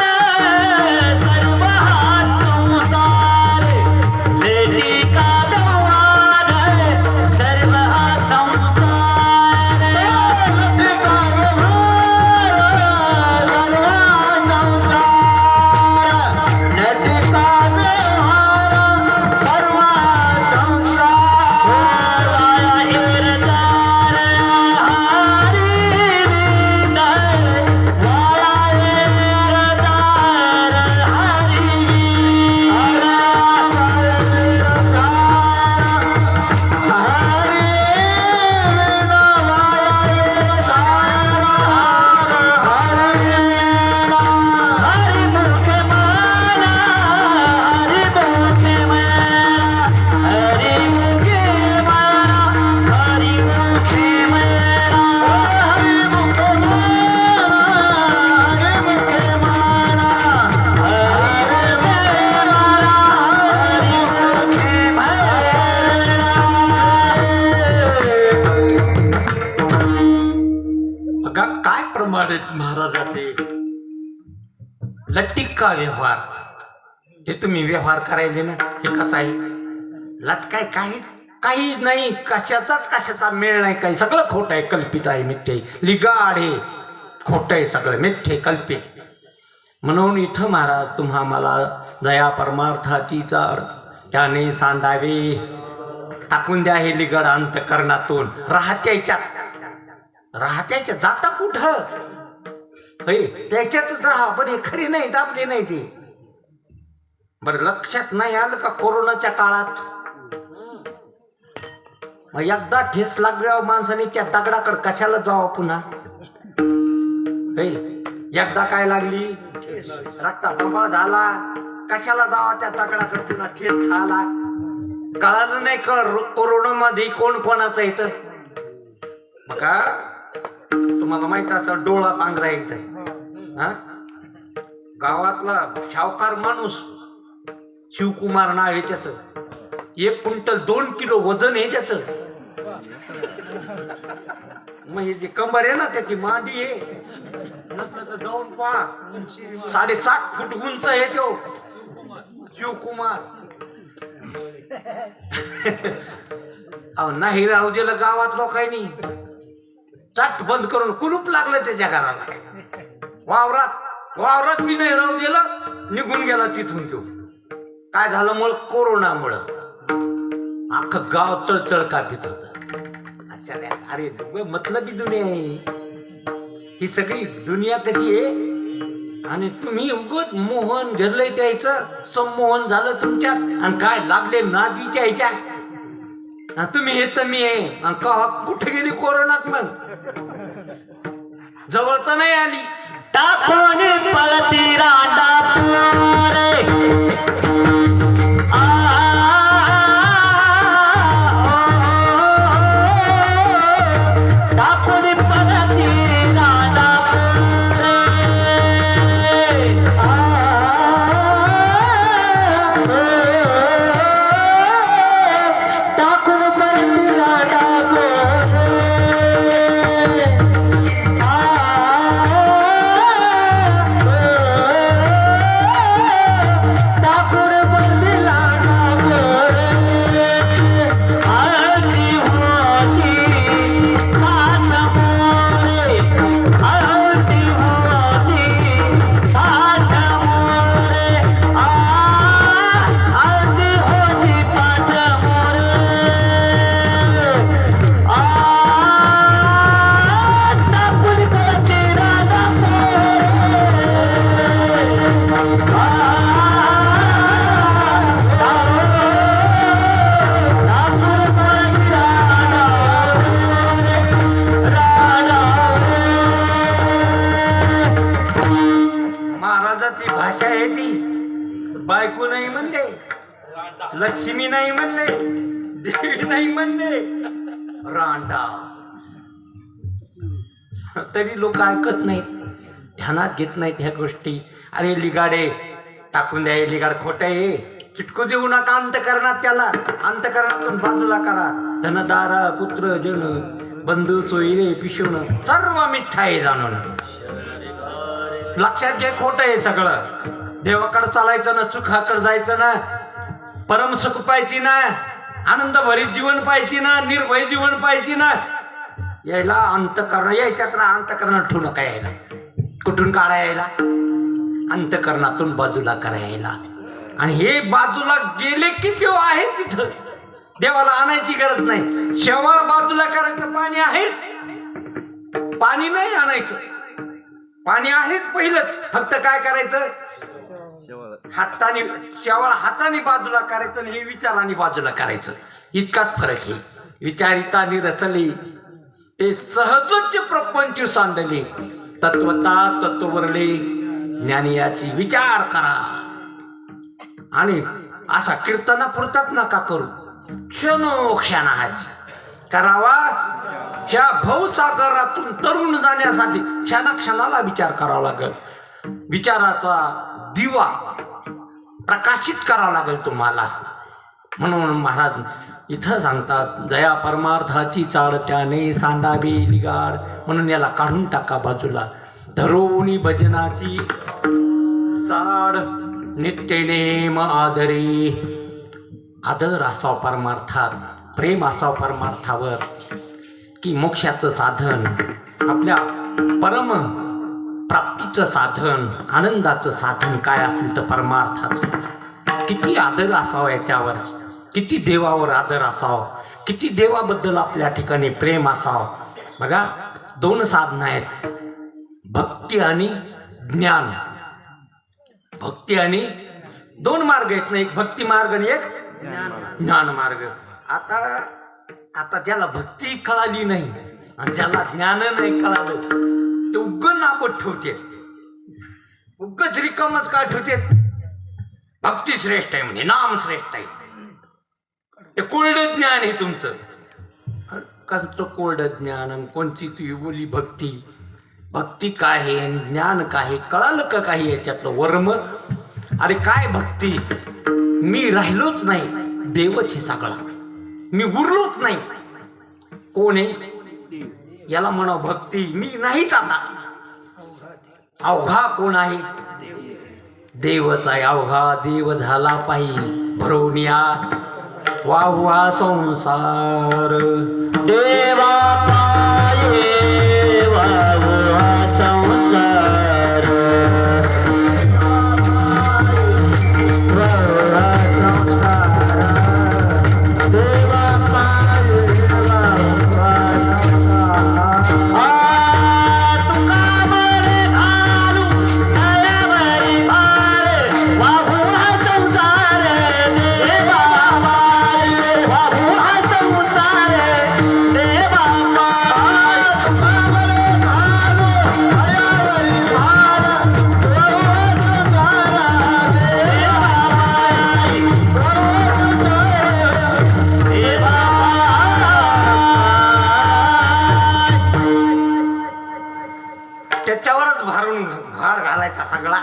सर्व हा संसार. लतिका व्यवहार सर्व हा संसार. लतिका व्यवहार सर्व हा संसार. लतिका व्यवहार सर्व हा संसार. वाया इरजार हरी बघा काय प्रमाण आहेत महाराजाचे. लटिका व्यवहार, जे तुम्ही व्यवहार करायले ना, हे कसं आहे? लटकाय काही नाही, कशाचा मेळ नाही. काही सगळं खोट आहे, कल्पित आहे, मिथ्य आहे. लिगाड हे खोट आहे, सगळं मिथ्य कल्पित. म्हणून इथं महाराज तुम्हा मला दया परमार्थाची चाड त्याने सांडावे. टाकून द्या हे लिगड अंतकरणातून. राहत्याच्या जाता कुठं? त्याच्यातच राहा, पण हे खरी नाही, दाबली नाही ती. बरं, लक्षात नाही आलं का कोरोनाच्या काळात मग एकदा ठेस लागल्यावर माणसाने त्या दगडाकडे कशाला जावं पुन्हा? एकदा काय लागली, रक्ताप्रवाह झाला, कशाला जावा त्या दगडाकडे पुन्हा? ठेस खाला. कळालं नाही का कोरोना मध्ये कोण कोणाचं येतं? बघा, तुम्हाला माहित असं डोळा पांघरा येत. गावातला शावकार माणूस शिवकुमार नाव आहे त्याच. 1 क्विंटल 2 किलो वजन आहे त्याच. मग हे जे कंबर आहे ना, त्याची मांडी आहे, नसलं तर जाऊन पहा, 7.5 फूट उंच आहे तो शिवकुमार. अहो नाही राहू दिलं गावात लोकांनी. चट बंद करून कुलूप लागलं त्याच्या घराला. वावरात मी नाही राहू दिलं, निघून गेला तिथून तो. काय झालं? मुळे कोरोनामुळं अख्खं गाव चळचळ कापीत होत. अरे मतलबी दुनिया आहे ही सगळी. दुनिया कशी आहे? आणि तुम्ही उगत मोहन घेरलंय त्याचं, संमोहन झालं तुमच्यात. आणि काय लागले नादीच्या ह्याच्यात. तुम्ही हे तर मी आहे. कुठे गेली कोरोनात? मग जवळ तर नाही आली. टाकून पळती रांडापूर. टाकून पळती रांडापूर. टाकून पळती रांडापूर. लक्ष्मी नाही म्हणले, देवी नाही म्हणले, रांडा. तरी लोक ऐकत नाहीत, ध्यानात घेत नाहीत ह्या गोष्टी. अरे लिगाडे टाकून द्या, लिगाड खोट आहे, चिटकू देऊ नका अंतकरणात. त्याला अंतकरणातून बाजूला करा. धनदारा पुत्र जन बंधू सोयरे पिशवण सर्व मिथ्या आहे जाणून. लक्षात घे, खोट आहे सगळं. देवाकडे चालायचं ना, सुखाकडे जायचं ना, परम सुख पाहिजे ना, आनंद भरीत जीवन पाहिजे ना, निर्भय जीवन पाहिजे ना. यायला अंतकरण, यायच्यात ना अंतकरणात ठेवू नका. यायला कुठून काढा, यायला अंतकरणातून बाजूला करा यायला. आणि हे बाजूला गेले की देव आहे तिथं. देवाला आणायची गरज नाही. शेवाळ बाजूला करायचं, पाणी आहेच. पाणी नाही आणायचं, पाणी आहेच पहिलंच. फक्त काय करायचं, हाताने शेवाळ हाताने बाजूला करायचं आणि हे विचाराने बाजूला करायचं. इतकाच फरक आहे. विचारितानी रसली ते सहजच प्रपंच सांडले. तत्वता तत्वरले ज्ञानी याची विचार करा. आणि असा कीर्तनापुरताच नका करू, क्षणोक्षणाची करावा. ह्या भवसागरातून तरुण जाण्यासाठी क्षणाक्षणाला विचार करावा लागेल. विचाराचा दिवा प्रकाशित करावा लागेल तुम्हाला. म्हणून महाराज इथं सांगतात, जया परमार्थाची चाळ त्याने सांडावी लिगाड. म्हणून याला काढून टाका बाजूला. धरोनी भजनाची साड नित्य नेम आदरे. आदर असावा परमार्थात, प्रेम असावं परमार्थावर, की मोक्षाचं साधन, आपल्या परम प्राप्तीचं साधन, आनंदाचं साधन काय असेल तर परमार्थाचं. किती आदर असावा याच्यावर, किती देवावर आदर असावा, किती देवाबद्दल आपल्या ठिकाणी प्रेम असावं. बघा, दोन साधनं आहेत, भक्ती आणि ज्ञान. भक्ती आणि दोन मार्ग आहेत ना, एक भक्ती मार्ग आणि एक ज्ञान मार्ग. आता ज्याला भक्ती कळाली नाही आणि ज्याला ज्ञान नाही कळालं ते उग्ग नाबत ठेवते, उग्गच रिकामच काय ठेवते. भक्ती श्रेष्ठ आहे म्हणजे नाम श्रेष्ठ आहे. ते कोरडं ज्ञान आहे तुमचं. कसं कोरडं ज्ञान आणि कोणची ती बोली भक्ती. भक्ती काय आहे आणि ज्ञान काय आहे कळालं का काही याच्यातलं वर्म. अरे काय भक्ती, मी राहिलोच नाही, देवच हे सगळा, मी उरलोच नाही. कोण आहे याला म्हणा भक्ती. मी नाहीच आता. अवघा कोण आहे, देवच आहे. अवघा देव झाला पाहिजे भरवूनिया वाहुआ संसार. देवा पाये वाहुआ संसार. वाहुआ संसार. देवा पाये वाहुआ संसार. तुका मरे घालू तयावरी भार. वाहुआ संसार. देवा पाये वाहुआ संसार. देवा पाये तुका मरे घालू तयावरी भार. वाहुआ संसार. देवा पाये वाहुआ संसार. देवा त्याच्यावरच भार घालायचा सगळा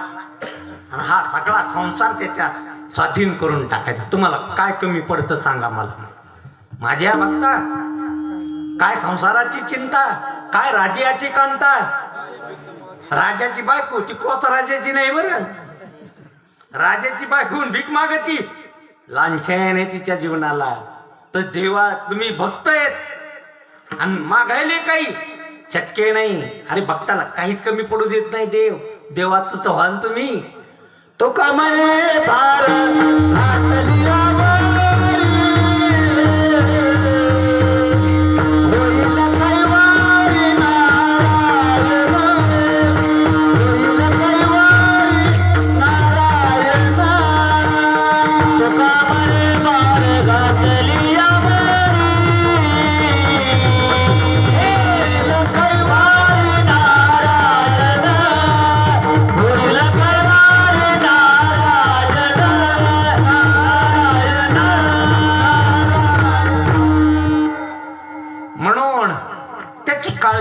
आणि हा सगळा संसार त्याच्या स्वाधीन करून टाकायचा. तुम्हाला काय कमी पडतं सांगा मला. माझ्या भक्ता, काय संसाराची चिंता, काय राजाची कांता. राजाची बायको ती कोच राजाची नाही बरं. राजाची बायकून भीक मागती, लांछन आहे तिच्या जीवनाला. तर देवा तुम्ही भक्त आहेत आणि मागायले काही शक्य नाही. अरे भक्ताला काहीच कमी पडू देत नाही देव. देवाचं चव्हाण तुम्ही. तो का म्हणे भार घातली आवारी. होईल कैवारी नारायण. होईल कैवारी नारायण. तो का म्हणे भार घातली आवारी. होईल कैवारी नारायण. होईल कैवारी नारायण. नारायण.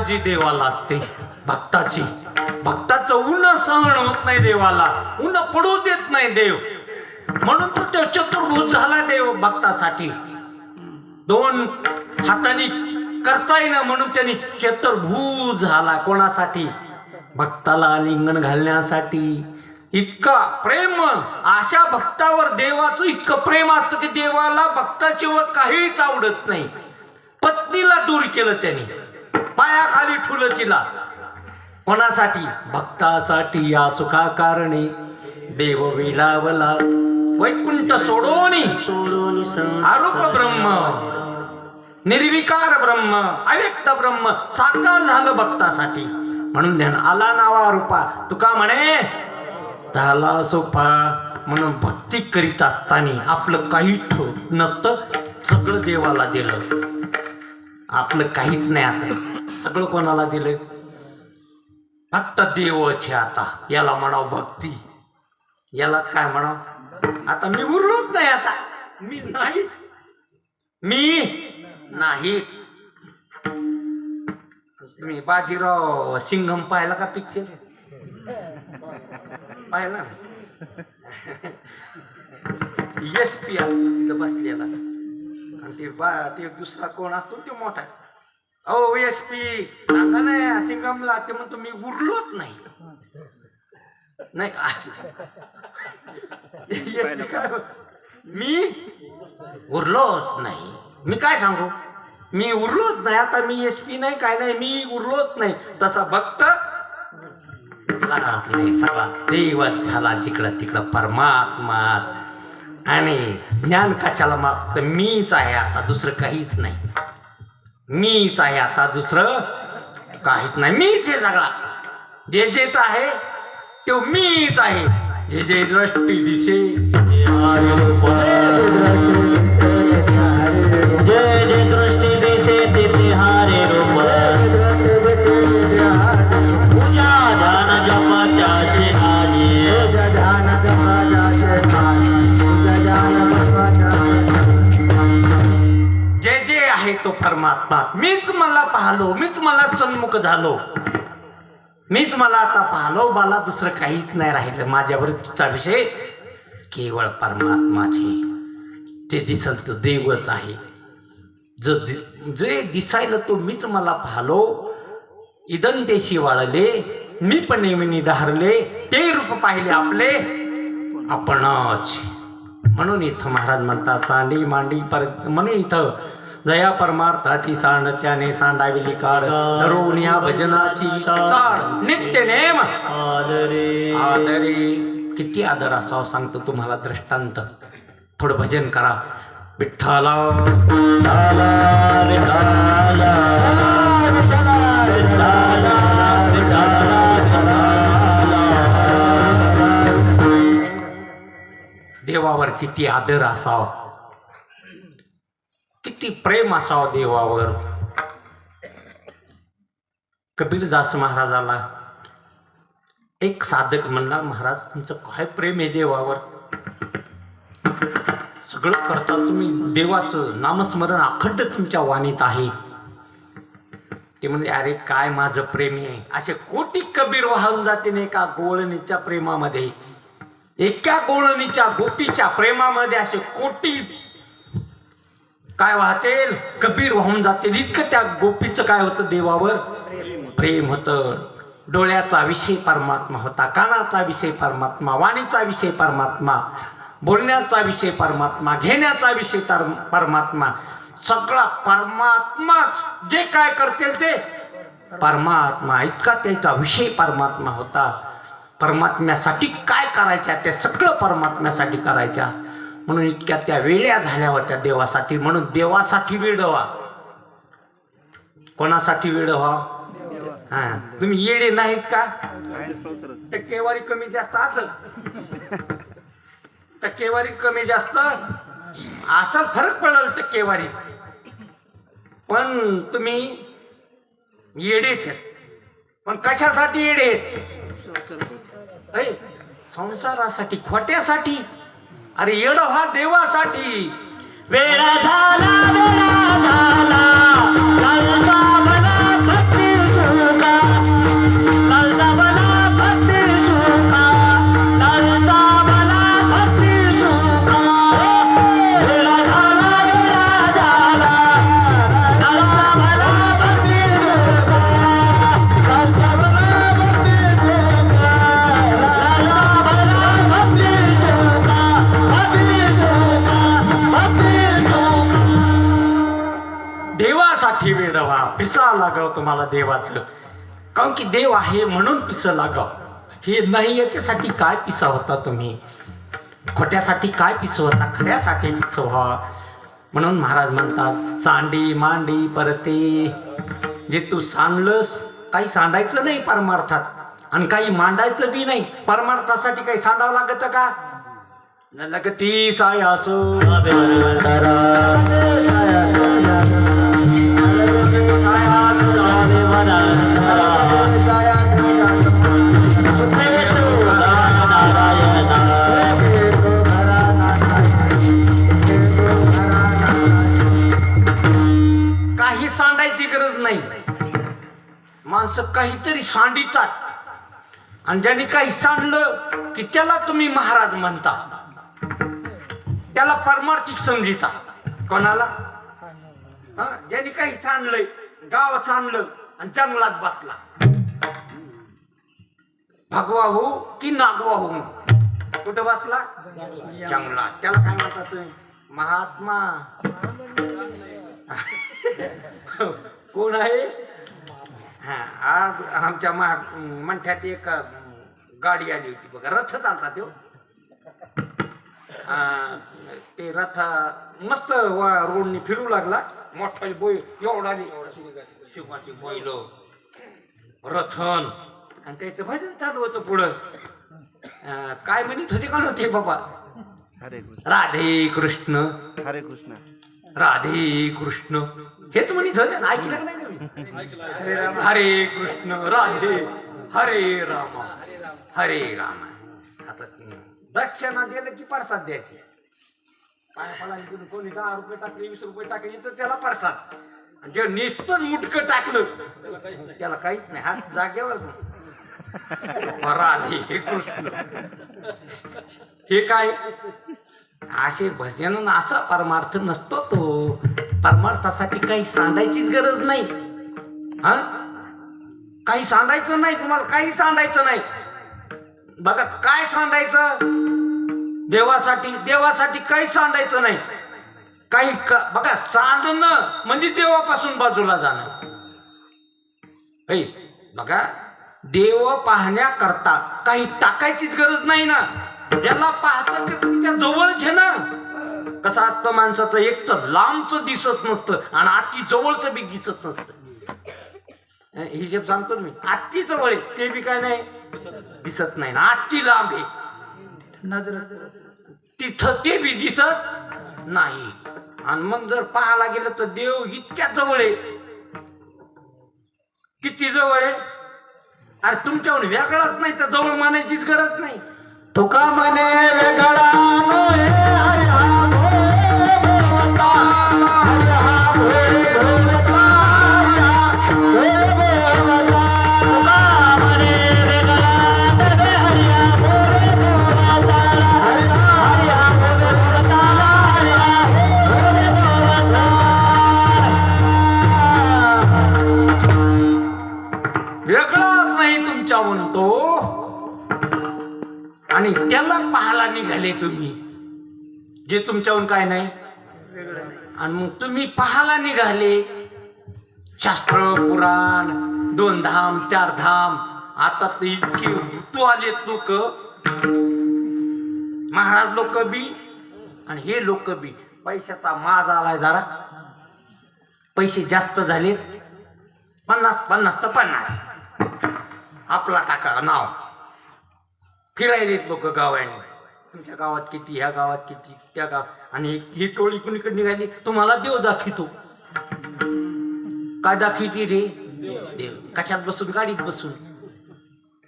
काळजी देवाला असते भक्ताची. भक्ताचं ऊन सहन होत नाही देवाला, ऊन पडू देत नाही देव. म्हणून तो चतुर्भुज झाला देव भक्तासाठी. दोन हाताने करता येईना म्हणून त्यांनी चतुर्भुज झाला. कोणासाठी? भक्ताला आलिंगन घालण्यासाठी. इतका प्रेम अशा भक्तावर देवाचं इतकं प्रेम असतं की देवाला भक्ताशिवाय काहीच आवडत नाही. पत्नीला दूर केलं त्यांनी, पायाखाली ठुलं तिला. कोणासाठी? भक्तासाठी. या सुखा कारणे देव विलावला वैकुंठ सोडोनी आरूप ब्रह्म निर्विकार ब्रह्म अव्यक्त ब्रह्म साकार झालं भक्तासाठी. म्हणून ध्यान आला नावा रूपा तुका म्हणे झाला सोपा. म्हणून भक्ती करीत असताना आपलं काही नसतं, सगळं देवाला दिलं. आपलं काहीच नाही, आता सगळं कोणाला दिलं? फक्त देवच. आता याला म्हणावं भक्ती, यालाच काय म्हणावं? आता मी उरलोच नाही, आता मी नाहीच. मी बाजीराव सिंघम पाहिला का पिक्चर? पाहिला. SP असतो तिथं बसलेला आणि ते दुसरा कोण असतो ते मोठा. अहो SP सांगा ना सिंघमला. ते म्हणतो मी उरलोच नाही. मी उरलोच नाही. मी काय सांगू? मी उरलोच नाही. आता मी SP नाही, काय नाही, मी उरलोच नाही. तसा भक्त सगळा देवच झाला जिकडं तिकडं परमात्मा. आणि ज्ञान कशाला मागतं? मीच आहे आता, दुसरं काहीच नाही. मीच आहे आता, दुसरं काहीच नाही. मीच आहे सगळा. जे जे आहे तो मीच आहे. जे जे दृष्टी दिसे जय जय दृष्टी दिसे तिथे हारे रूप पूजा ध्यान जप त्यासे आली ध्यान जप जे जे आहे तो परमात्मा. मीच मला पाहलो, मीच मला सन्मुख झालो, मीच मला आता पाहलो. मला दुसरं काहीच नाही राहिलं. माझ्यावरचा विषय केवळ परमात्माचे. जे दिसल तो देवच आहे. जे दिसायला तो मीच मला पाहलो. इदंतेशी वाळले मी पण नेहमी डहारले. ते रूप पाहिले आपले आपणच. म्हणून इथं महाराज म्हणतात सांडी मांडी म्हणून इथं जया परमार्थाची सांड त्याने सांडाविली काढ धरून या भजनाची चाड नित्य नेम आदरे. किती आदर असावं सांगतो तुम्हाला दृष्टांत. थोडं भजन करा. विठ्ठला देवावर किती आदर असावा, किती प्रेम असावं देवावर. कबीरदास महाराजाला एक साधक म्हणला, महाराज तुमचं काय प्रेम आहे देवावर. सगळं करता तुम्ही, देवाचं नामस्मरण अखंड तुमच्या वाणीत आहे. ते म्हणजे अरे काय माझं प्रेम आहे. असे कोटी कबीर वाहून जाते नाही का गोळणीच्या प्रेमामध्ये. एका गोळणीच्या गोपीच्या प्रेमामध्ये असे कोटी काय वाहतील कबीर वाहून जातील. इतकं त्या गोपीचं काय होतं देवावर प्रेम होतं. डोळ्याचा विषय परमात्मा होता, कानाचा विषय परमात्मा, वाणीचा विषय परमात्मा, बोलण्याचा विषय परमात्मा, घेण्याचा विषय परमात्मा. सगळा परमात्माच. जे काय करतील ते परमात्मा. इतका त्याचा विषय परमात्मा होता. परमात्म्यासाठी काय करायच्या ते सगळं परमात्म्यासाठी करायच्या. म्हणून इतक्या त्या वेळ्या झाल्या होत्या देवासाठी. म्हणून देवासाठी वेळ व्हा. कोणासाठी वेळ व्हा? हा, तुम्ही येडे नाहीत का? टक्केवारी कमी जास्त असल, टक्केवारी कमी जास्त असल, फरक पडेल टक्केवारीत. पण तुम्ही येडेच आहेत. पण कशासाठी येडे? संसारासाठी, खोट्यासाठी. अरे येड हा देवासाठी. वेळा झाला वेळा झाला भक्ती कशासाठी वेडवा पिसा लागाव तुम्हाला देवाचं, कारण की देव आहे म्हणून पिस लागाव. हे नाही याच्यासाठी काय पिसा होता तुम्ही, खोट्यासाठी काय पिस होता, खऱ्यासाठी पिस व्हा. म्हणून महाराज म्हणतात सांडी मांडी परते. जे तू सांडलंस, काही सांडायचं नाही परमार्थात आणि काही मांडायचं बी नाही. परमार्थासाठी काही सांडावं लागत का, न लगती सायासो काही सांडायची गरज नाही. माणसं काहीतरी सांडितात आणि ज्यांनी काही सांडलं की त्याला तुम्ही महाराज म्हणता, त्याला परमार्थिक समजिता. कोणाला? ज्यांनी काही सांडलंय, गाव सांडलं आणि जंगलात बसला, भगवा हो की नागवा हो, कुठं बसला? जंगलात. त्याला काय म्हणतात तुम्ही? महात्मा. कोण आहे? हा, आज आमच्या मंठ्यात एक गाडी आली होती बघा, रथ चालतात त्यो. ते रथ मस्त रोडनी फिरू लागला, मोठा बोय एवढा शिवाची बोयलो रथन, आणि त्याचं भजन चालू होतं पुढं. काय म्हणत होते का नव्हते बाबा? राधे कृष्ण हरे कृष्ण राधे कृष्ण हेच म्हणत होते. ऐकलं का नाही तुम्ही? हरे कृष्ण राधे हरे राम हरे राम. आता दक्षिणा दिलं की प्रसाद द्यायचे. कोणी 10 रुपये टाकले, 20 रुपये टाकले तर त्याला प्रसाद. जे नुसतं मुटकं टाकलं त्याला काहीच नाही, हात जागेवर. राधे कृष्ण हे काय? असे भजन असा परमार्थ नसतो तो. परमार्थासाठी काही सांडायचीच गरज नाही. हा, काही सांडायचं नाही तुम्हाला, काही सांडायचं नाही. बघा काय सांडायचं? देवासाठी, देवासाठी काही सांडायचं नाही. काही बघा, सांडणं म्हणजे देवापासून बाजूला जाणं. बघा, देव पाहण्याकरता काही टाकायचीच गरज नाही ना. ज्याला पाहतं ते तुमच्या जवळच आहे ना. कसं असतं माणसाचं, एक तर लांबच दिसत नसतं आणि अति जवळच बी दिसत नसतं. हिशेब सांगतो मी, आजची जवळ आहे ते बी काय नाही दिसत नाही ना, आजची लांब आहे नजर तिथं ते बी दिसत नाही. आणि मग जर पाहायला गेलं तर देव इतक्या जवळ आहे. किती जवळ आहे? अरे तुमच्यावर वेगळाच नाही तर जवळ मानायचीच गरज नाही. तुका म्हणे वेगळा नोहे, हरे हा भोले भोलता, हरे हा भोले भोलता, हरे भोलता. तुका म्हणे वेगळा नोहे, हरे हा भोले भोलता, हरे हा भोले भोलता, हरे हा भोले भोलता. वेगळाच नाही तुमच्याहून तो. आणि त्याला पाहायला निघाले तुम्ही, जे तुमच्याहून काय नाही. आणि मग तुम्ही पाहायला निघाले शास्त्र पुराण, 2 धाम 4 धाम. आता तर इतकी तू आलेत लोक, महाराज लोक बी आणि हे लोक बी. पैशाचा माज आलाय जरा, पैसे जास्त झालेत. 50 तर 50 आपला टाका नाव. फिरायलेत लोक गावाने, तुमच्या गावात किती, ह्या गावात किती, त्या गावात. आणि ही टोळी कुणीकडे निघाली, तुम्हाला देव दाखवितो. काय दाखविते रे? देव. कशात बसून? गाडीत बसून.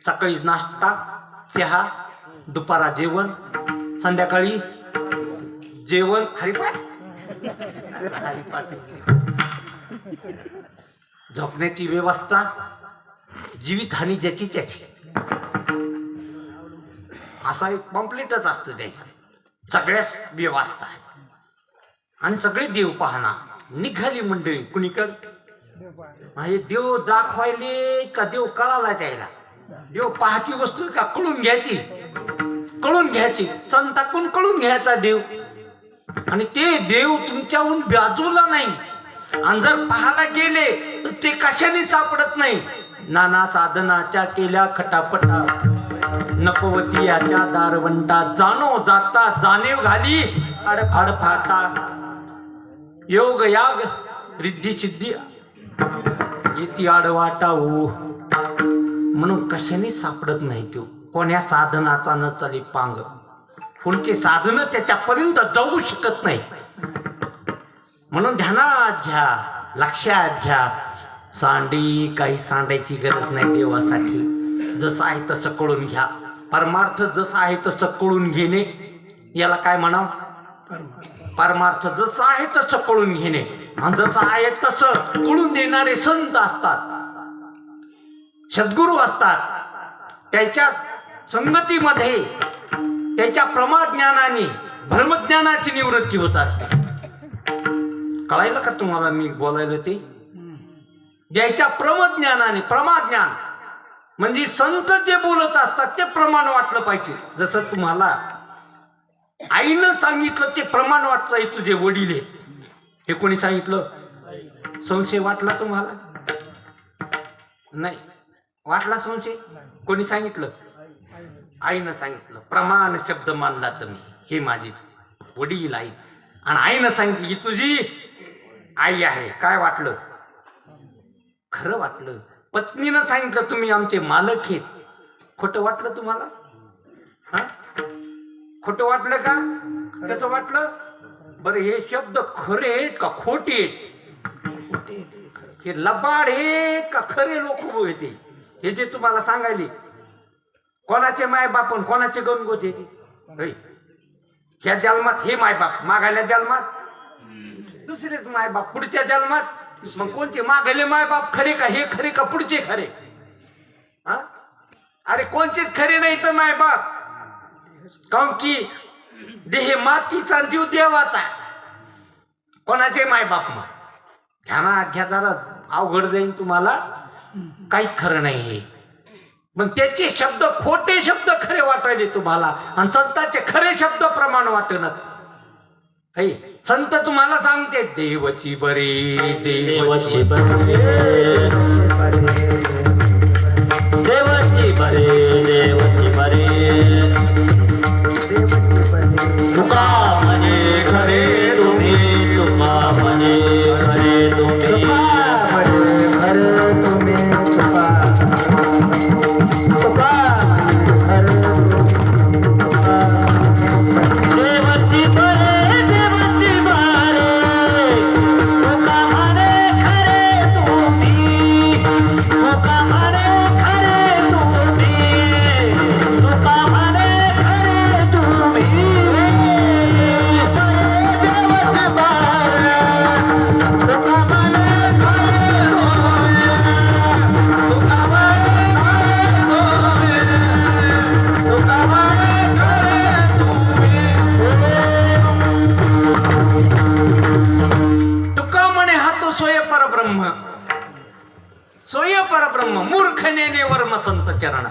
सकाळी नाश्ता चहा, दुपारा जेवण, संध्याकाळी जेवण. हरिपाठ हरिपाठ. झोपण्याची व्यवस्था, जीवितहानी ज्याची त्याची. असा एक पॉम्पलेटच असतं द्यायचं. सगळ्याच व्यवस्था आहे आणि सगळे देव पाहणार. निघाली मंडळी कुणीकड. हे देव दाखवायले का देव कळाला त्याला? देव पाहाची वस्तू का कळून घ्यायची? कळून घ्यायची. संताकडून कळून घ्यायचा देव. आणि ते देव तुमच्याहून बाजूला नाही, आणि जर पाहायला गेले तर ते कशाने सापडत नाही. नाना साधनाच्या केल्या खटापटा, नपवती याच्या दारवंटा, जाणो जाता जाणीव घाली अडफाटा. योग याग रिद्धी सिद्धी येती आडवाटा हो. म्हणून कशाने सापडत नाही तो, कोण्या साधनाचा न चाली पांग. पुढचे साधन त्याच्यापर्यंत जाऊ शकत नाही. म्हणून ध्यानात घ्या, लक्षात घ्या. सांडी काही सांडायची गरज नाही देवासाठी. जसं आहे तसं कळून घ्या. परमार्थ जसं आहे तसं कळून घेणे याला काय म्हणाव? परमार्थ जसं आहे तसं कळून घेणे. आणि जसं आहे तसं कळून देणारे संत असतात, सद्गुरू असतात. त्याच्या संगतीमध्ये त्याच्या प्रमाज्ञानाने भ्रमज्ञानाची निवृत्ती होत असते. कळायला का तुम्हाला मी बोलायला ते? ज्याच्या प्रमाज्ञानाने, प्रमाज्ञान म्हणजे संत जे बोलत असतात ते प्रमाण वाटलं पाहिजे. जसं तुम्हाला आईनं सांगितलं ते प्रमाण वाटलंय. तुझे वडील आहेत हे कोणी सांगितलं? संशय वाटला तुम्हाला? नाही वाटला संशय? कोणी सांगितलं? आईनं सांगितलं. प्रमाण शब्द मानला तुम्ही, हे माझे वडील आई. आणि आईनं सांगितलं की तुझी आई आहे. काय वाटलं? खरं वाटलं. पत्नीनं सांगितलं तुम्ही आमचे मालक आहेत. खोटं वाटलं तुम्हाला? हा, खोटं वाटलं का? कसं वाटलं बरं? हे शब्द खरे आहेत का खोटे आहेत? हे लबाड आहेत का खरे लोक होते? हे जे तुम्हाला सांगायले कोणाचे मायबाप आणि कोणाचे गणगोत येते? ह्या जन्मात हे मायबाप, मागायला जन्मात दुसरेच मायबाप, पुढच्या जन्मात मग कोणचे मागायले मायबाप खरे का? हे खरे का पुढचे खरे? हा, अरे कोणचेच खरे नाही तर मायबाप. काऊन की देह मातीचा जीव देवाचा. कोणाचे मायबाप? मग ध्यानात घ्या जरा, अवघड जाईन तुम्हाला. काहीच खरं नाही हे. पण त्याचे शब्द खोटे शब्द खरे वाटायले तुम्हाला, आणि संतांचे खरे शब्द प्रमाण वाटणार. संत तुम्हाला सांगते देवची बरे, देवाची बरे, देवाची बरे, देवाची बरे. तुका म्हणे खरे तुम्ही, तुका म्हणे खरे तुम्ही, खरे तुम्ही, तुका खरे देवाची बरे, देवाची बरे. तुका म्हणे खरे तुम्ही, तुका म्हणे खरे तुम्ही, तुका म्हणे खरे तुम्ही. सोय परब्रह्म. मूर्ख नेने वर्म संत चरण.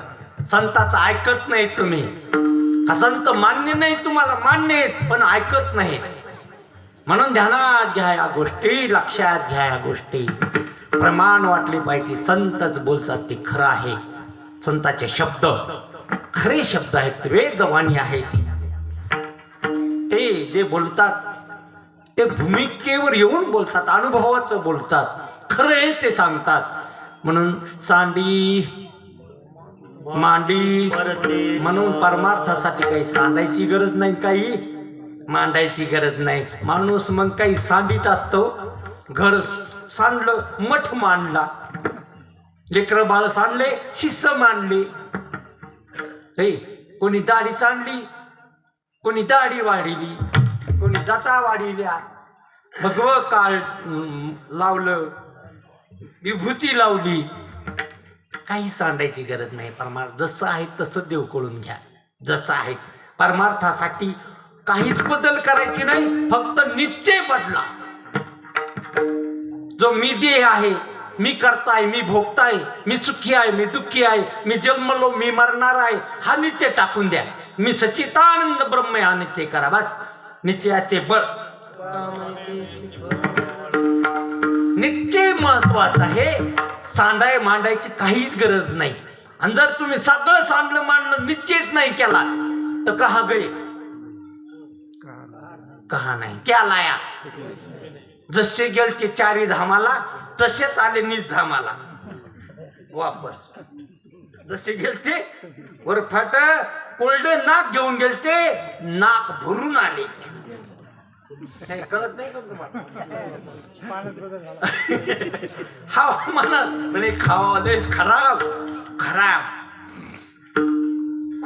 संताचं ऐकत नाही तुम्ही. हा संत मान्य नाही तुम्हाला, मान्य आहेत पण ऐकत नाही. म्हणून ध्यानात घ्या या गोष्टी, लक्षात घ्या या गोष्टी. प्रमाण वाटले पाहिजे. संतच बोलतात ते खरं आहे. संताचे शब्द खरे शब्द आहेत, वेदवाणी आहे ती. ते जे बोलतात ते भूमिकेवर येऊन बोलतात, अनुभवाचं बोलतात, खरे ते सांगतात. म्हणून सांडी मांडी म्हणून परमार्थासाठी काही सांडायची गरज नाही, काही मांडायची गरज नाही. माणूस मग काही सांडित असतो. घर सांडलं, मठ मांडला. लेकर बाळ सांडले, शिष्य मांडले. कोणी दाढी सांडली, कोणी दाढी वाढिली, कोणी जटा वाढिल्या, भगवं काळ लावलं, विभूती लावली. काही सांडायची गरज नाही. परमार्थ जसं आहे तसं देव कळून घ्या. जसं आहे परमार्थासाठी काहीच बदल करायचे नाही, फक्त निश्चय बदला. जो मी देह आहे, मी करताय, मी भोगताय, मी सुखी आहे, मी दुःखी आहे, मी जन्मलो, मी मरणार आहे, हा निश्चय टाकून द्या. मी सच्चिदानंद ब्रह्म हा निश्चय करा. बस निश्चयाचे बळ. निश्चय महत्वाचा आहे. सांडाय मांडायची काहीच गरज नाही. आणि जर तुम्ही सगळं सांडलं मांडणं निश्चयच नाही केला तर कहा गए कहा नाही क्या लाया. जसे गेलते चारी धामाला तसेच आले निज धामाला वापस. जसे गेलते वर फाट कोल्ड नाक घेऊन गेलते नाक भरून आले. काही कळत नाही का तुम्हाला. हवामानात म्हणजे खावा लयच खराब खराब.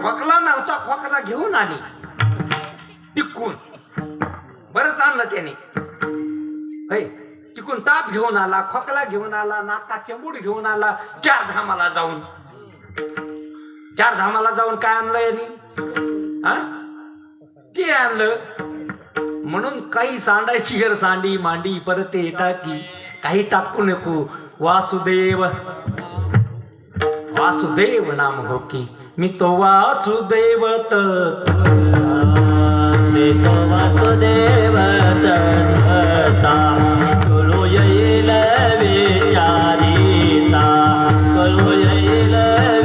खोकला नव्हता खोकला घेऊन आली टिकून. बरंच आणलं त्याने. तिकून ताप घेऊन आला खोकला घेऊन आला नाका शेंबूड घेऊन आला. चार धामाला जाऊन काय आणलं यांनी ते आणलं. म्हणून काही सांडायची गर सांडी मांडी परत टाकी काही टाकू नको. वासुदेव वासुदेव नाम हो की मी तो वासुदेव मी तो वासुदेव तत्त्वता कळू येईल विचारिता कळू येईल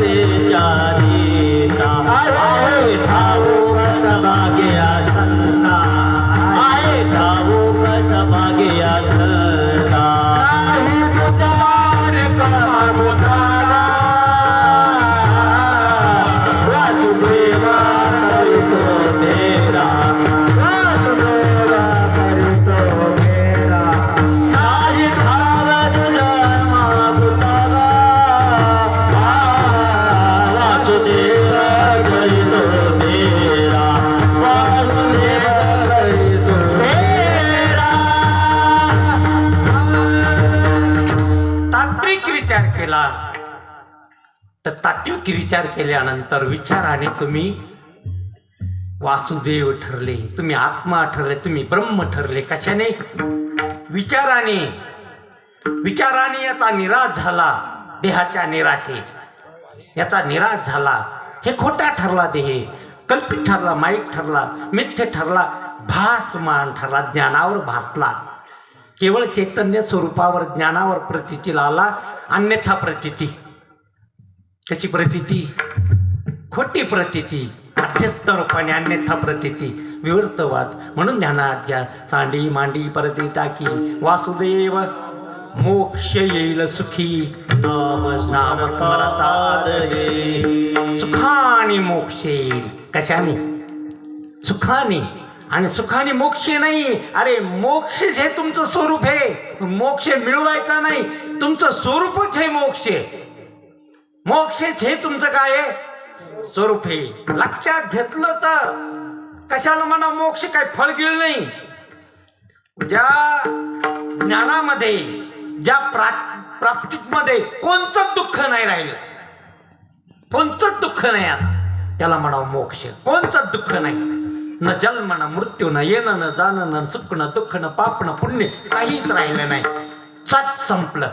विचारिता. आहे ठाऊक सभाग्या संता आहे ठाऊक सभाग्या संता. नाही तुझ्यावर कमागो धारा वासुदेवा करीतो तेरा वासुदेवा करीतो तेरा. नाही धाव तुझ्या मागुतारा वासुदेवा करीतो तेरा वासुदेवा करीतो तेरा. तात्विक विचार केला तर तात्विक विचार केल्यानंतर विचाराने तुम्ही वासुदेव ठरले. तुम्ही आत्मा ठरले. तुम्ही ब्रह्म ठरले. कशाने विचाराने. विचाराने याचा निराश झाला. देहाच्या निराशे याचा निराश झाला. हे खोटा ठरला देह कल्पित ठरला माईक ठरला मिथ्य ठरला भासमान ठरला. ज्ञानावर भासला. केवळ चैतन्य स्वरूपावर ज्ञानावर प्रतीतीला आला. अन्यथा प्रतीती कशी प्रतीती खोटी प्रतीती मध्यस्थरूपाने अन्यथा प्रतीती विवर्तवाद. म्हणून ध्यानात घ्या. सांडी मांडी परती टाकी वासुदेव मोक्ष येईल सुखी नाम स्मरता दये. सुखाने मोक्ष येईल. कशाने सुखाने. आणि सुखाने मोक्ष नाही. अरे मोक्ष हे तुमचं स्वरूप आहे. मोक्ष मिळवायचा नाही. तुमचं स्वरूपच हे मोक्ष. मोक्षच हे तुमचं काय आहे स्वरूप आहे. लक्षात घेतलं तर कशाला म्हणा मोक्ष काय फळगिळ नाही. ज्या ज्ञानामध्ये ज्या प्राप्तीमध्ये कोणचंच दुःख नाही राहिलं. कोणचंच दुःख नाही. आता त्याला म्हणा मोक्ष. कोणचंच दुःख नाही. न जन्म न मृत्यू न येणं न जाणं न सुख न दुःख न पाप न पुण्य काहीच राहिलं नाही. सत संपलं.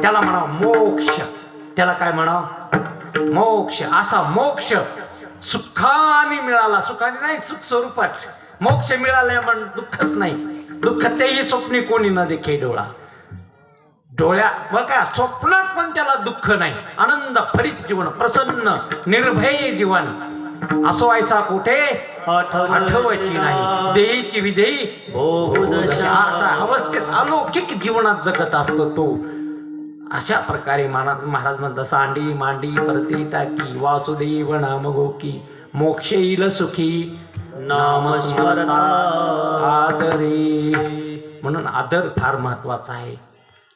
त्याला म्हणा मोक्ष. त्याला काय म्हणा मोक्ष. असा मोक्ष सुखाने मिळाला. सुखाने नाही सुख स्वरूपच. मोक्ष मिळाला म्हणून दुःखच नाही. दुःख तेही स्वप्नी कोणी न देखे डोळा. डोळ्या बघा स्वप्नात पण त्याला दुःख नाही. आनंद फरित जीवन प्रसन्न निर्भय जीवन. असो ऐसा कुठे आठवची नाही. देहीची विधेयी असा अवस्थेत अलौकिक जीवनात जगत असतो तो. अशा प्रकारे महाराज म्हणतात सांडी मांडी परती टाकी वासुदेव नाम गोकी मोक्ष येईल सुखी नाम स्मरता आदरे. म्हणून आदर फार महत्वाचा आहे.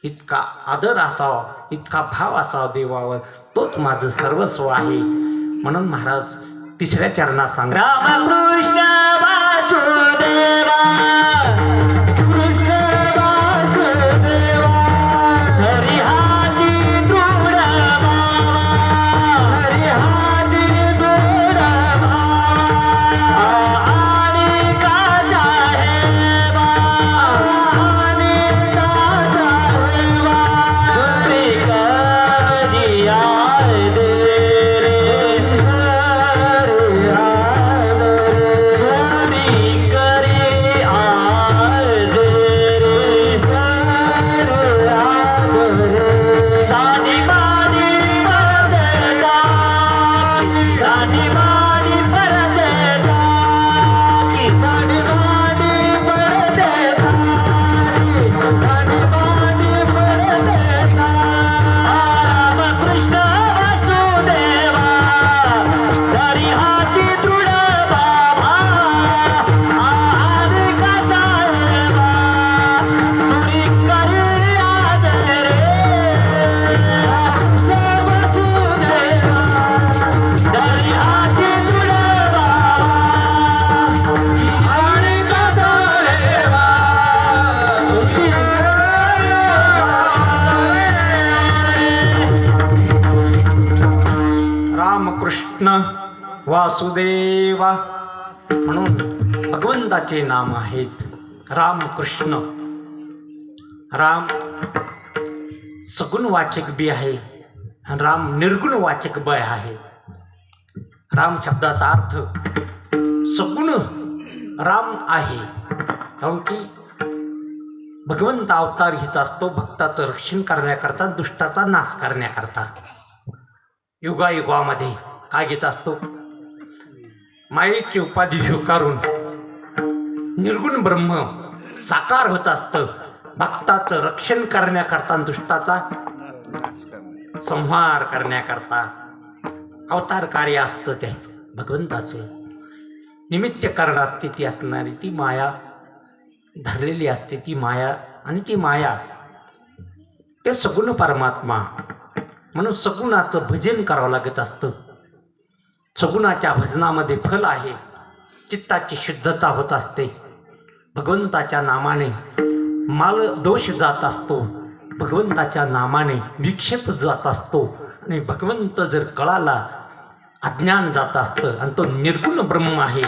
इतका आदर असावा इतका भाव असावा देवावर. तोच माझं सर्वस्व आहे. म्हणून महाराज तिसऱ्या चरणात सांग रामकृष्ण वासुदेवा कृष्ण वासुदेवा हरी हाची दृढ भावा हरी हाची दृढ भावा आणि काचा हे बा आणि काचा हे बा हरी कधी I they ray Hari curry I Vasudeva म्हणून भगवंताचे नाम आहेत रामकृष्ण. राम सगुण वाचक बी आहे आणि राम निर्गुण वाचक बी आहे. राम शब्दाचा अर्थ सगुण राम आहे, कारण की भगवंत अवतार घेत असतो भक्ताचं रक्षण करण्याकरता, दुष्टाचा नाश करण्याकरता. युगायुगामध्ये काय घेत असतो? मायेची उपाधी स्वीकारून निर्गुण ब्रह्म साकार होत असतं भक्ताचं रक्षण करण्याकरता, दुष्टाचा संहार करण्याकरता अवतार कार्य असतं त्याचं. भगवंताचं निमित्त कारण असते ती असणारी ती माया धरलेली असते, ती माया. आणि ती माया ते सगुण परमात्मा. म्हणून सगुणाचं भजन करावं लागत असतं. सगुणाच्या भजनामध्ये फल आहे. चित्ताची शुद्धता होत असते. भगवंताच्या नामाने माल दोष जात असतो. भगवंताच्या नामाने विक्षेप जात असतो. आणि भगवंत जर कळाला अज्ञान जात असतं. आणि तो निर्गुण ब्रह्म आहे,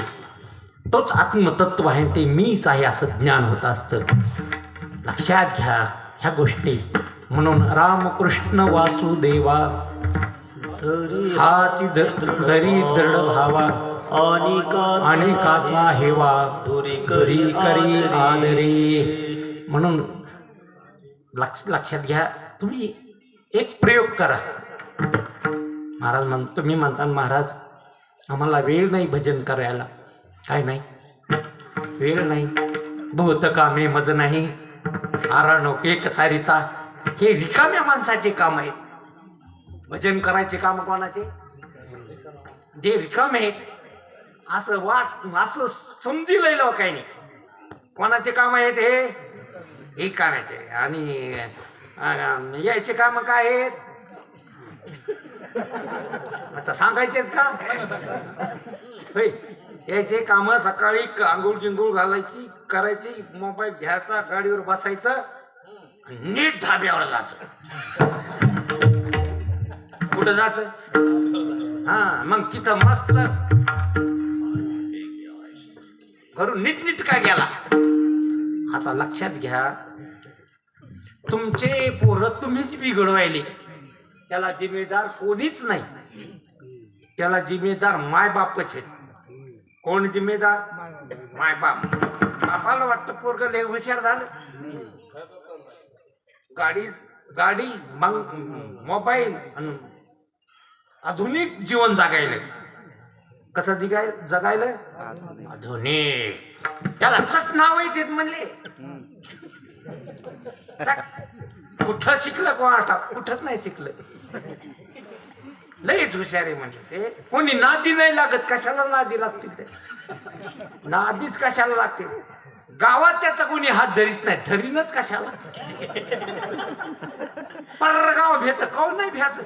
तोच आत्मतत्व आहे, ते मीच आहे असं ज्ञान होत असतं. लक्षात घ्या ह्या गोष्टी. म्हणून रामकृष्ण वासुदेवा हाची धरी दृढ भावा अनेकाचा हेवा धुरी करी आदरे. म्हणून लक्षात घ्या. तुम्ही एक प्रयोग करा. महाराज तुम्ही म्हणता महाराज आम्हाला वेळ नाही भजन करायला. काय नाही, वेळ नाही. बहुत कामे मज नाही आराणोक एक सारिता. हे रिकाम्या माणसाचे काम आहे. भजन करायचे काम कोणाचे? जे रिकामे आहेत असं असं समजिलंय लोकांनी. कोणाचे काम आहेत हे? रिकाम्याचे. आणि यायचे काम काय आहेत आता सांगायचेच का? होय, यायचे काम सकाळी आंघोळ गिंगोळ घालायची करायची, मोबाईल घ्यायचा, गाडीवर बसायचं, नीट धाब्यावर जायचं. कुठं जायचं? हा, मग तिथं मस्त घरून नीट काय गेला. आता लक्षात घ्या, तुमचे पोरं तुम्हीच बिघडवायले. त्याला जिम्मेदार कोणीच नाही. त्याला जिम्मेदार मायबापच आहेत. कोण जिम्मेदार? मायबाप. बापाला वाटतं पोरगं लय हुशार झालं, गाडी मग मोबाईल आणि आधुनिक जीवन जगायलं. कसं जगायलं? आधुनिक. त्याला चट नाव येत म्हणले. कुठं शिकलं कोणा? कुठंच नाही शिकलं. लयच हुशार आहे म्हणजे ते. कोणी नादी नाही लागत. कशाला नादी लागतील ते? नादीच कशाला लागते? गावात त्याचा कोणी हात धरीत नाही. धरीनच कशाला? परगाव भेट कोण नाही भ्याच.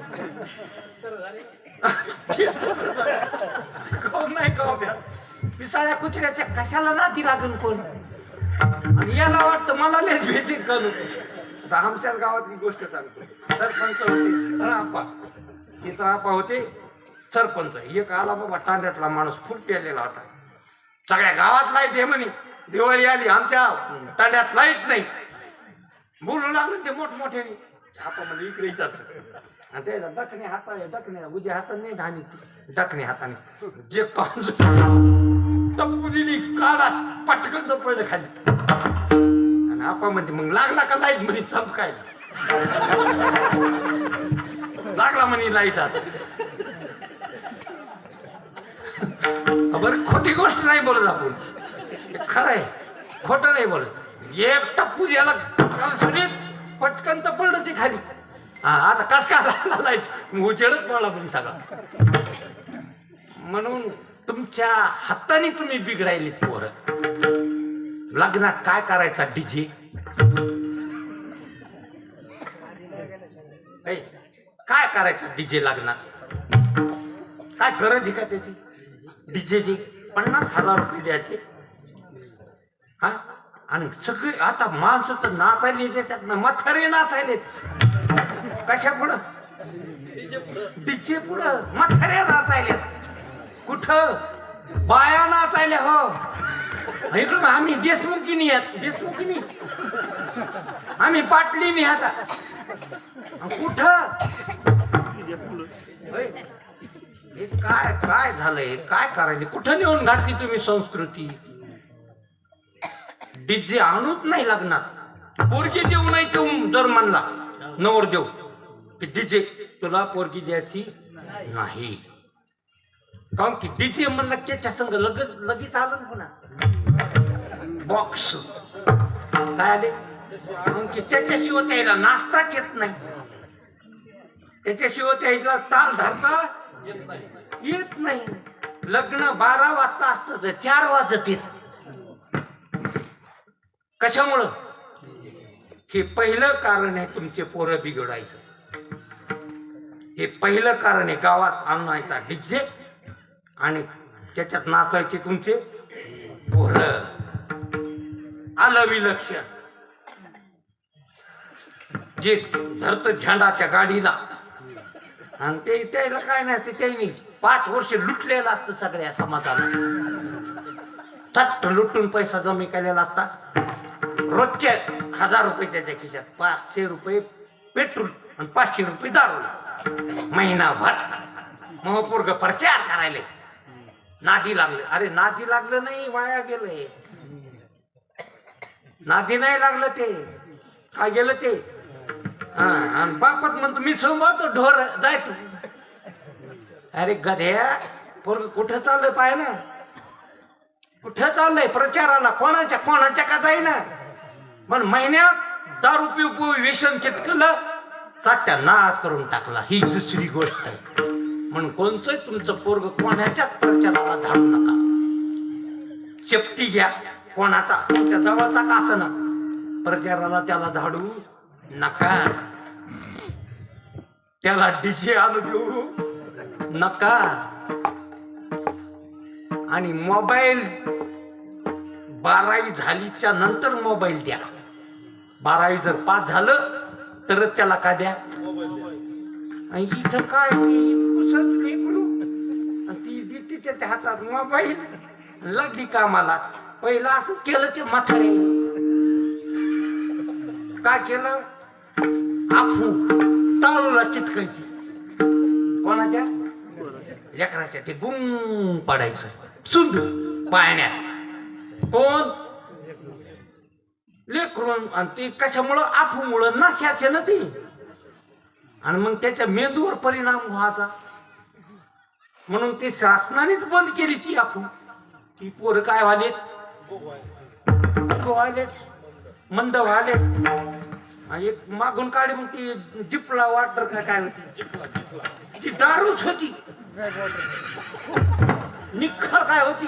कोण नाही गाव भ्याच. पिसाळ्या कुत्र्याच्या कशाला नादी लागून कोण? आणि याला वाटतं मला लेच भेटेल करू. आमच्याच गावातली गोष्ट सांगतो. सरपंच होते सीताराप्पा. सीताराप्पा होते सरपंच. एक आला बाबा तांड्यातला माणूस फुल प्यालेला होता. सगळ्या गावात लाईट आहे म्हणे. दिवाळी आली आमच्या तांड्यात लाईट नाही. बोलू लागलं ते मोठमोठ्याने. आपण म्हणजे इकडे असं आणि ते दखणे हाताने दखणे उद्या हाताने नाही धानी दखणे हाताने जे कांज टप्पू दिली काळात पटकन पडलं खाली. आणि आपण म्हणते मग लागला का लाईट म्हणे चमकायला. लागला म्हणे लाईट. आता बरं खोटी गोष्ट नाही बोलत आपण. खरं आहे, खोटं नाही बोलत. एक टप्पू याला पटकन तर पडलं ते खाली. हा, आता कस का लागला लाईट? उजेडच पडला म्हणे सगळा. म्हणून तुमच्या हाताने तुम्ही बिघडायले पोरं. लग्नात काय करायचा? डीजे. काय करायचं डीजे लग्नात? काय गरज आहे का त्याची? डीजेची 50,000 रुपये द्यायचे. हा, आणि सगळे आता माणसं तर नाचायले त्याच्यात ना म्हातारे नाचायले. कशा पुढं? डीजे पुढं म्हातारे नाचायले. कुठं बाया नाचायल्या हो इकडं आम्ही देशमुखीनी आहेत देशमुखीनी आम्ही पाटलीनी आता कुठं होय. हे काय काय झालंय काय करायचे कुठं नेऊन घातली तुम्ही संस्कृती डीजे आणूच नाही लागणार पोरगी देऊ नाही तो जर म्हणला नवर देऊ की डीजे तुला पोरगी द्यायची नाही कारण की डीजे म्हणलं त्याच्या संग लगेच आलं ना बॉक्स काय आले की त्याच्याशिवाय त्याला नाचताच येत नाही त्याच्याशिवाय त्याला ताल धरता येत नाही लग्न 12 वाजता असतं तर 4 वाजत येत कशामुळं हे पहिलं कारण आहे तुमचे पोरं बिघडायचं हे पहिलं कारण आहे गावात आणायचा डीजे आणि त्याच्यात नाचायचे तुमचे पोरं आलं विलक्षण जे धरत झेंडा त्या गाडीला आणि ते त्याला काय नसते त्यांनी 5 वर्ष लुटलेलं असतं सगळ्या समाजाला थट्ट लुटून पैसा जमी केलेला असता रोजचे 1000 रुपये त्याच्या खिशात 500 रुपये पेट्रोल आणि 500 रुपये दारू महिनाभर महापूर्ग प्रचार करायले नादी लागले अरे नादी लागलं नाही वाया गेलंय नादी नाही लागलं ते काय गेलं ते हा आणि बापत म्हणतो मी सांभाळतो ढोर जाय तू अरे गध्या पोरग कुठं चाललंय पाय ना कुठं चाललंय प्रचाराला कोणाच्या का जाईना पण महिन्यात दारू पिऊ व्यसन चिटकलं साच्या नाश करून टाकला ही दुसरी गोष्ट म्हणून कोणचंही तुमचं पोरग कोणाच्याच प्रचाराला धाडू नका शेपटी घ्या कोणाचा तुमच्या जवळचा का असं ना प्रचाराला त्याला धाडू नका त्याला डीजे आणू देऊ नका आणि मोबाईल 12वी झालीच्या नंतर मोबाईल द्या 12वी जर पास झालं तरच त्याला काय द्या आणि इथं काय ती देते त्याच्या हातात मोबाईल लागली कामाला पहिला असंच केलं ते म्हातारे काय केलं आफू टाळूला चिटकायची कोणाच्या लेकराच्या ते गुंग पडायचं सुंद पाण्यात कोण लेकरून आणि ते कशामुळं आफूमुळं नशाचे ना ते आणि मग त्याच्या मेंदूवर परिणाम व्हायचा म्हणून ते शासनानेच बंद केली ती आफू ती पोरं काय व्हालेत मंद व्हालेत एक मागून काढी मग ती जिपला वाटर काय होती ती दारूच होती निखळ काय होती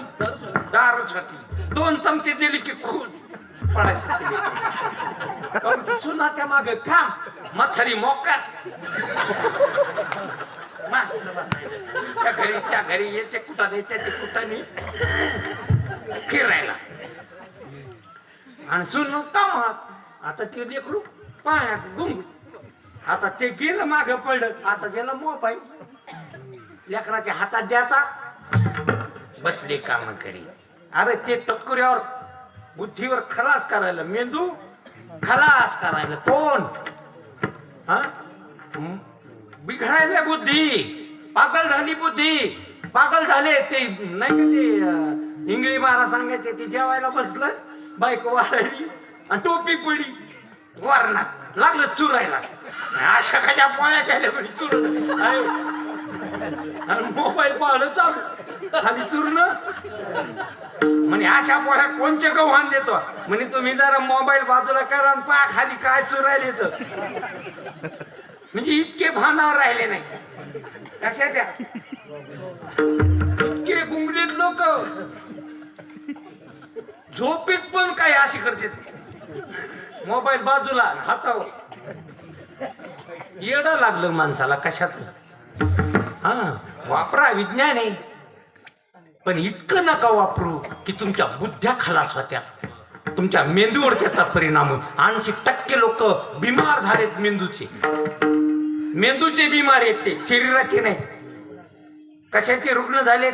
दारूच होती 2 चमचे दिली की खून पडायची सुनाच्या मागे काम म्हातारी मोकार त्या घरी याचे कुठाने त्याचे कुठाने फिरायला आणि सुन कामात आता ते लेकरू पायात गुंग आता ते गेलं मागे पडलं आता गेला मोबाईल लेकराच्या हातात द्यायचा बसले काम करी अरे ते टक्कऱ्यावर बुद्धीवर खलास करायला मेंदू खलास करायला कोण हा बिघडायला बुद्धी पागल झाली बुद्धी पागल झाले ते नाही का ते इंगळी मारा सांगायचे ते जेवायला बसलं बायको वाढायली आणि टोपी पडी वरणात लागलं चुरायला अशा कशा पोळ्या केल्या म्हणजे चुर आणि मोबाईल पाहणं चालू खाली चुरणं म्हणे अशा पोळ्या कोणचे गव्हाण देतो म्हणे तुम्ही जरा मोबाईल बाजूला करा आणि पहा खाली काय चुरायले तर म्हणजे इतके भानावर राहिले नाही कशाच्या इतके गुंगलीत लोक झोपेत पण काय अशी करते मोबाईल बाजूला हातावर येडं लागलं माणसाला कशाच हा वापरा विज्ञान आहे पण इतकं नका वापरू की तुमच्या बुद्ध्या खलास होत्या तुमच्या मेंदूवर त्याचा परिणाम होईल 80% लोक बिमार झालेत मेंदूचे बिमार आहेत ते शरीराचे नाही कशाचे रुग्ण झालेत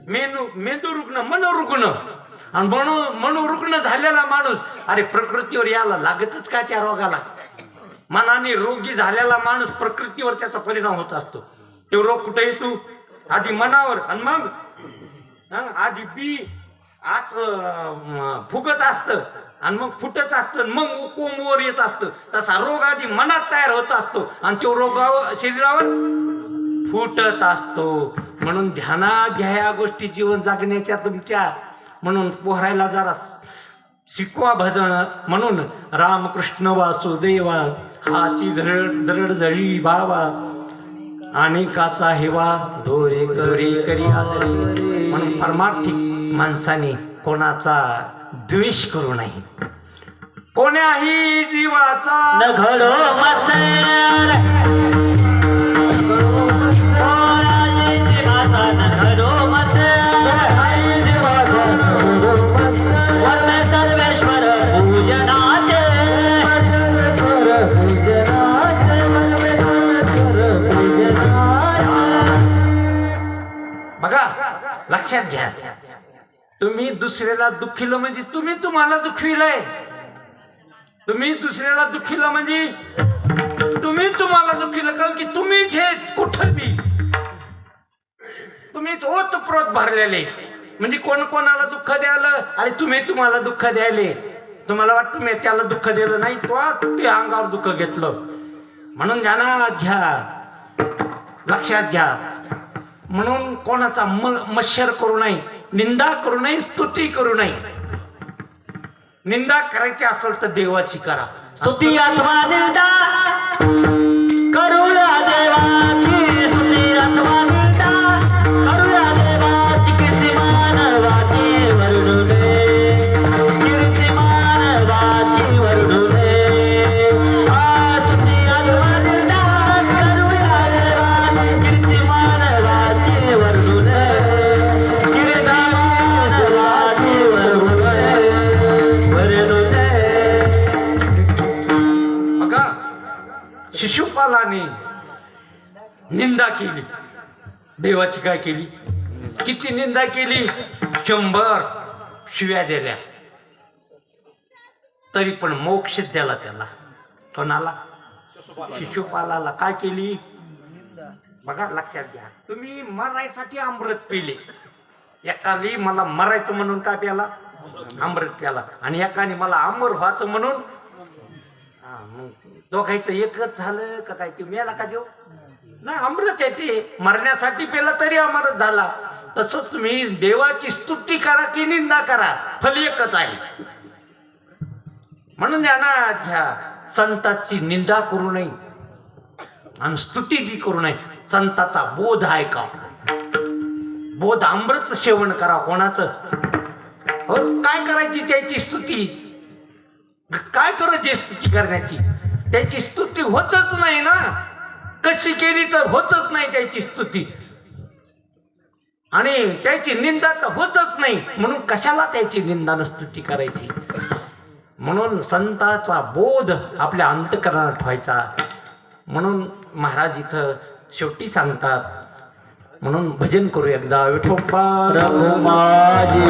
मेंदू रुग्ण मनोरुग्ण आणि मनोरुग्ण झालेला माणूस अरे प्रकृतीवर यायला लागतच काय त्या रोगाला. मनाने रोगी झालेला माणूस प्रकृतीवर त्याचा परिणाम होत असतो. तो रोग कुठे येतो आधी मनावर आणि मग आधी बी आत फुगत असतं आणि मग फुटत असतं मग कोंबवर येत असतं. तसा रोग आधी मनात तयार होत असतो आणि तो रोगावर शरीरावर फुटत असतो. म्हणून ध्यानात घ्या या गोष्टी जीवन जगण्याच्या तुमच्या. म्हणून पोहायला जरा शिकवा भजन. म्हणून रामकृष्ण वासुदेवा हाची दरड जळी बाबा अनेकाचा हेवा दोरे करी आदरी. म्हणून परमार्थिक माणसाने कोणाचा द्वेष करू नये. कोण्याही जीवाचा न घडो मत्सर कोणाही जीवाचा न घडो मत्सर वंदे सर्वेश्वर पूजनाचे बघा लक्षात घ्या. तुम्ही दुसऱ्याला दुखिलं म्हणजे तुम्ही तुम्हाला दुखविलंय. तुम्ही दुसऱ्याला दुखिलं म्हणजे तुम्ही तुम्हाला दुखिलं. कारण की तुम्हीच हे कुठं बी तुम्हीच ओतप्रोत भरलेले. म्हणजे कोण कोणाला दुःख द्यायला अरे तुम्ही तुम्हाला दुःख द्यायले. तुम्हाला वाटतं मी त्याला दुःख दिलं नाही तो ते अंगावर दुःख घेतलं. म्हणून ध्यानात घ्या लक्षात घ्या. म्हणून कोणाचा मत्सर करू नये निंदा करू नये स्तुती करू नये. निंदा करायची असेल तर देवाची करा. स्तुती आत्मा निंदा करुणा देवाची स्तुती आत्मा निंदा करुणा देवाची कीर्ती मानवाची वर्णुले कीर्ती मानवाची वर्णुले स्तुती आत्मा निंदा करुणा देवाची कीर्ती मानवाची वर्णुले कीर्ती मानवाची वर्णुले. बघा शिशुपालाने निंदा केली देवाची. काय केली किती निंदा केली 100 शिव्या दिल्या तरी पण मोक्ष द्याला त्याला. कोणाला शिशुपालाला. काय केली बघा लक्षात घ्या. तुम्ही मरायसाठी अमृत पिले. एकाने मला मरायचं म्हणून काय प्याला अमृत प्याला आणि एकाने मला अमर व्हायचं म्हणून दोघायचं एकच झालं का काय. तुम्ही याला का देऊ नाही अमृत आहे ते मरण्यासाठी पेला तरी अमृत झाला. तसं तुम्ही देवाची स्तुती करा की निंदा करा फल एकच आहे. म्हणून ध्यानात घ्या संतांची निंदा करू नये आणि स्तुती बी करू नये. संताचा बोध आहे का बोध अमृत सेवन करा. कोणाचं हो काय करायची त्याची स्तुती काय करायची स्तुती करण्याची. त्याची स्तुती होतच नाही ना. कशी केली तर होतच नाही त्याची स्तुती आणि त्याची निंदा तर होतच नाही. म्हणून कशाला त्याची निंदा न स्तुती करायची. म्हणून संताचा बोध आपल्या अंतःकरणात ठेवायचा. म्हणून महाराज इथं शेवटी सांगतात. म्हणून भजन करू एकदा. विठोबा रघुमाई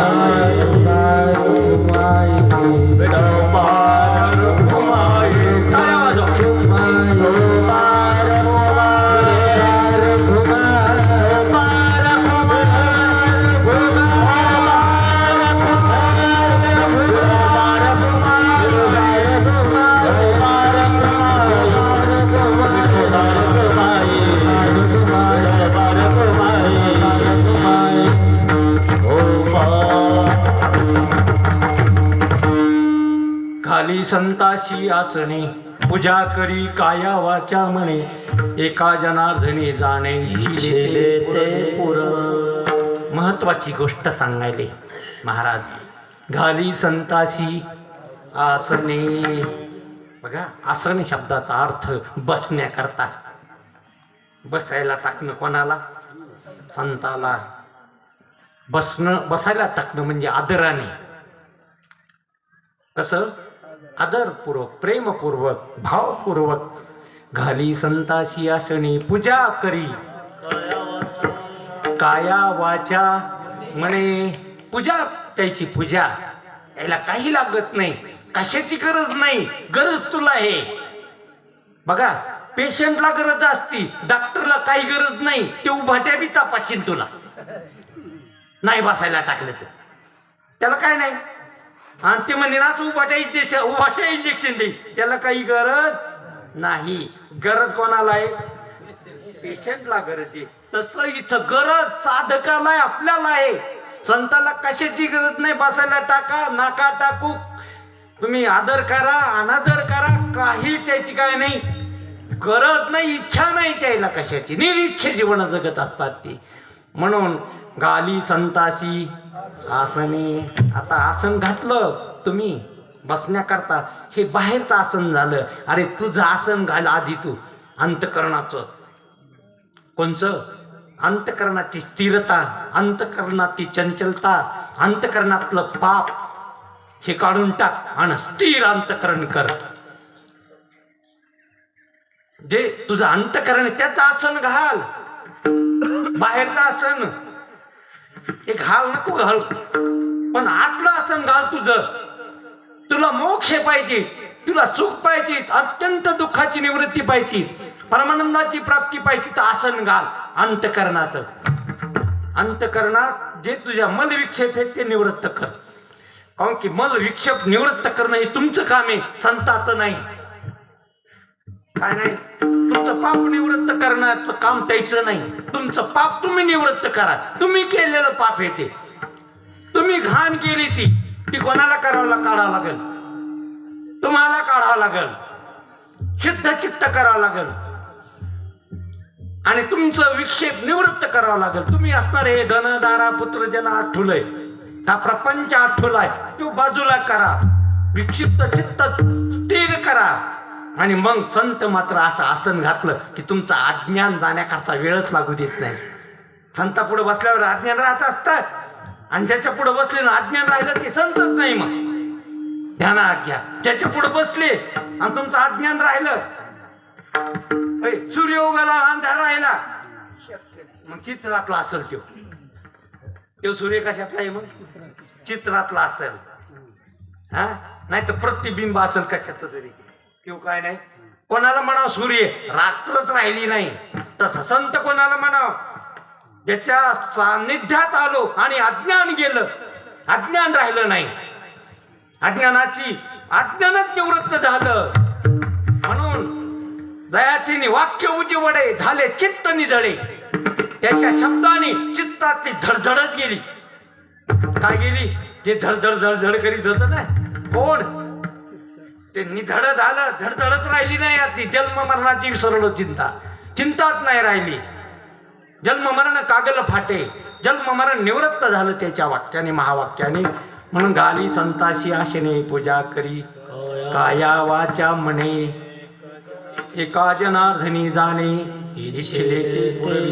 खाली संताशी आसने पूजा करी काया वाचा म्हणे एका जनार्दनी जाणे ते पुर. महत्वाची गोष्ट सांगायले महाराज. घाली संताशी आसने. बघा आसने शब्दाचा अर्थ बसण्याकरता. बसायला टाकणं कोणाला संताला. बसायला टाकणं म्हणजे आदराने. कसं आदरपूर्वक प्रेमपूर्वक भावपूर्वक. घाली संताशी आसने पूजा करी काया वाचा म्हणे पूजा त्याची पूजा, त्याला काही लागत नाही, कशाची गरज नाही, गरज तुला आहे. बघा, पेशंटला गरज असती, डॉक्टरला काही गरज नाही, ते उभाट्या बी तपासीन तुला, नाही बसायला टाकलं तर त्याला काय नाही. आणि ते म्हणे असं उभाट्या इंजेक्शन देईल, त्याला काही गरज नाही. गरज कोणाला आहे? पेशंटला गरज आहे. तसं इथं गरज साधकाला आहे, आपल्याला आहे. संताला कशाची गरज नाही, बसायला टाका, नाका टाकू, तुम्ही आदर करा, अनादर करा, काही त्याची काय नाही गरज नाही, इच्छा नाही त्याला कशाची, निरीच्छ जीवन जगत असतात ती. म्हणून गाली संताशी आसने. आता आसन घातलं तुम्ही बसण्याकरता, हे बाहेरचं आसन झालं. अरे तुझं आसन घाल आधी तू अंतकरणाचं. कोणचं? अंतकरणाची स्थिरता, अंतकरणाची चंचलता, अंतकरणातलं पाप हे काढून टाक आणि स्थिर अंतकरण कर. जे तुझं अंतकरण त्याचं आसन घाल, बाहेरचं आसन एक घाल नको घाल, पण आतलं आसन घाल तुझं. तुला मोक्ष पाहिजे, तुला सुख पाहिजे, अत्यंत दुःखाची निवृत्ती पाहिजे, परमानंदाची प्राप्ती पाहिजे, तर आसन घाल अंतकरणाचं. अंतकरणात जे तुझ्या मल विक्षेप आहेत ते निवृत्त कर. कारण की मल विक्षेप निवृत्त करणं हे तुमचं काम आहे, संताचं नाही. काय नाही, तुमचं पाप निवृत्त करण्याचं काम त्याचं नाही. तुमचं पाप तुम्ही निवृत्त करा. तुम्ही केलेलं पाप आहे ते, तुम्ही घाण केली ती कोणाला काढावं लागेल? तुम्हाला काढावं लागेल, शुद्ध चित्त करावं लागेल आणि तुमचं विक्षेप निवृत्त करावं लागेल. तुम्ही असणार हे धन दारा पुत्र जन आठवलंय, हा प्रपंच आठवलाय, तो बाजूला करा, विक्षिप्त चित्त स्थिर करा. आणि मग संत मात्र असं आसन घातलं की तुमचं अज्ञान जाण्याकरता वेळच लागू देत नाही. संता पुढे बसल्यावर अज्ञान राहत असतात, आणि ज्याच्या पुढे बसले ना अज्ञान राहिलं ते संतच नाही. मग ध्यानात घ्या, ज्याच्या पुढे बसले आणि तुमचं अज्ञान राहिलं, सूर्य उगवला अंधार राहिला, मग चित्रातला असेल तो सूर्य कशातला आहे? मग चित्रातला असेल, हा, नाही तर प्रतिबिंब असेल कशाचं तरी. किंवा काय नाही, कोणाला म्हणावं सूर्य रात्रच राहिली नाही, तसं संत कोणाला म्हणावं? ज्याच्या सान्निध्यात आलो आणि अज्ञान गेलं, अज्ञान राहिलं नाही, अज्ञानात निवृत्त झालं. म्हणून दयाचे वाक्य उजवडे झाले चित्त निधळे. त्याच्या शब्दाने चित्तातली धडधडच गेली. काय गेली? जे धडधड करीत होत ना कोण, ते निधड झालं, धडधडच राहिली नाही. आती जन्म मरणाची विसरलो चिंताच नाही राहिली. जन्म मरण कागल फाटे, जन्म मरण निवृत्त झालं त्याच्या वाक्याने, महावाक्याने. म्हणून गाली संताशी आशेने पूजा करी, काया वाचा म्हणे एका जनार्दनी जाणे.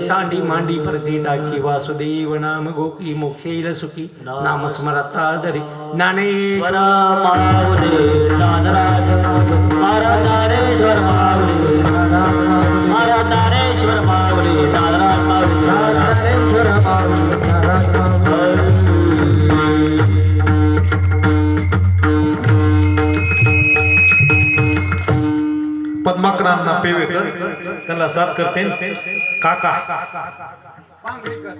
सांडी मांडी परती टाकी, वासुदेव नाम गोकी मोक्षेल सुखी, नाम स्मरता धरी ज्ञानेश्वर माऊली ज्ञानराज, महाराज ज्ञानेश्वर माऊली, महाराज ज्ञानेश्वर माऊली, ज्ञानराज माऊली, ज्ञानेश्वर माऊली, ज्ञानराज माऊली. पद्माकरांना पेवेकर त्याला साथ करते काका पांगरीकर.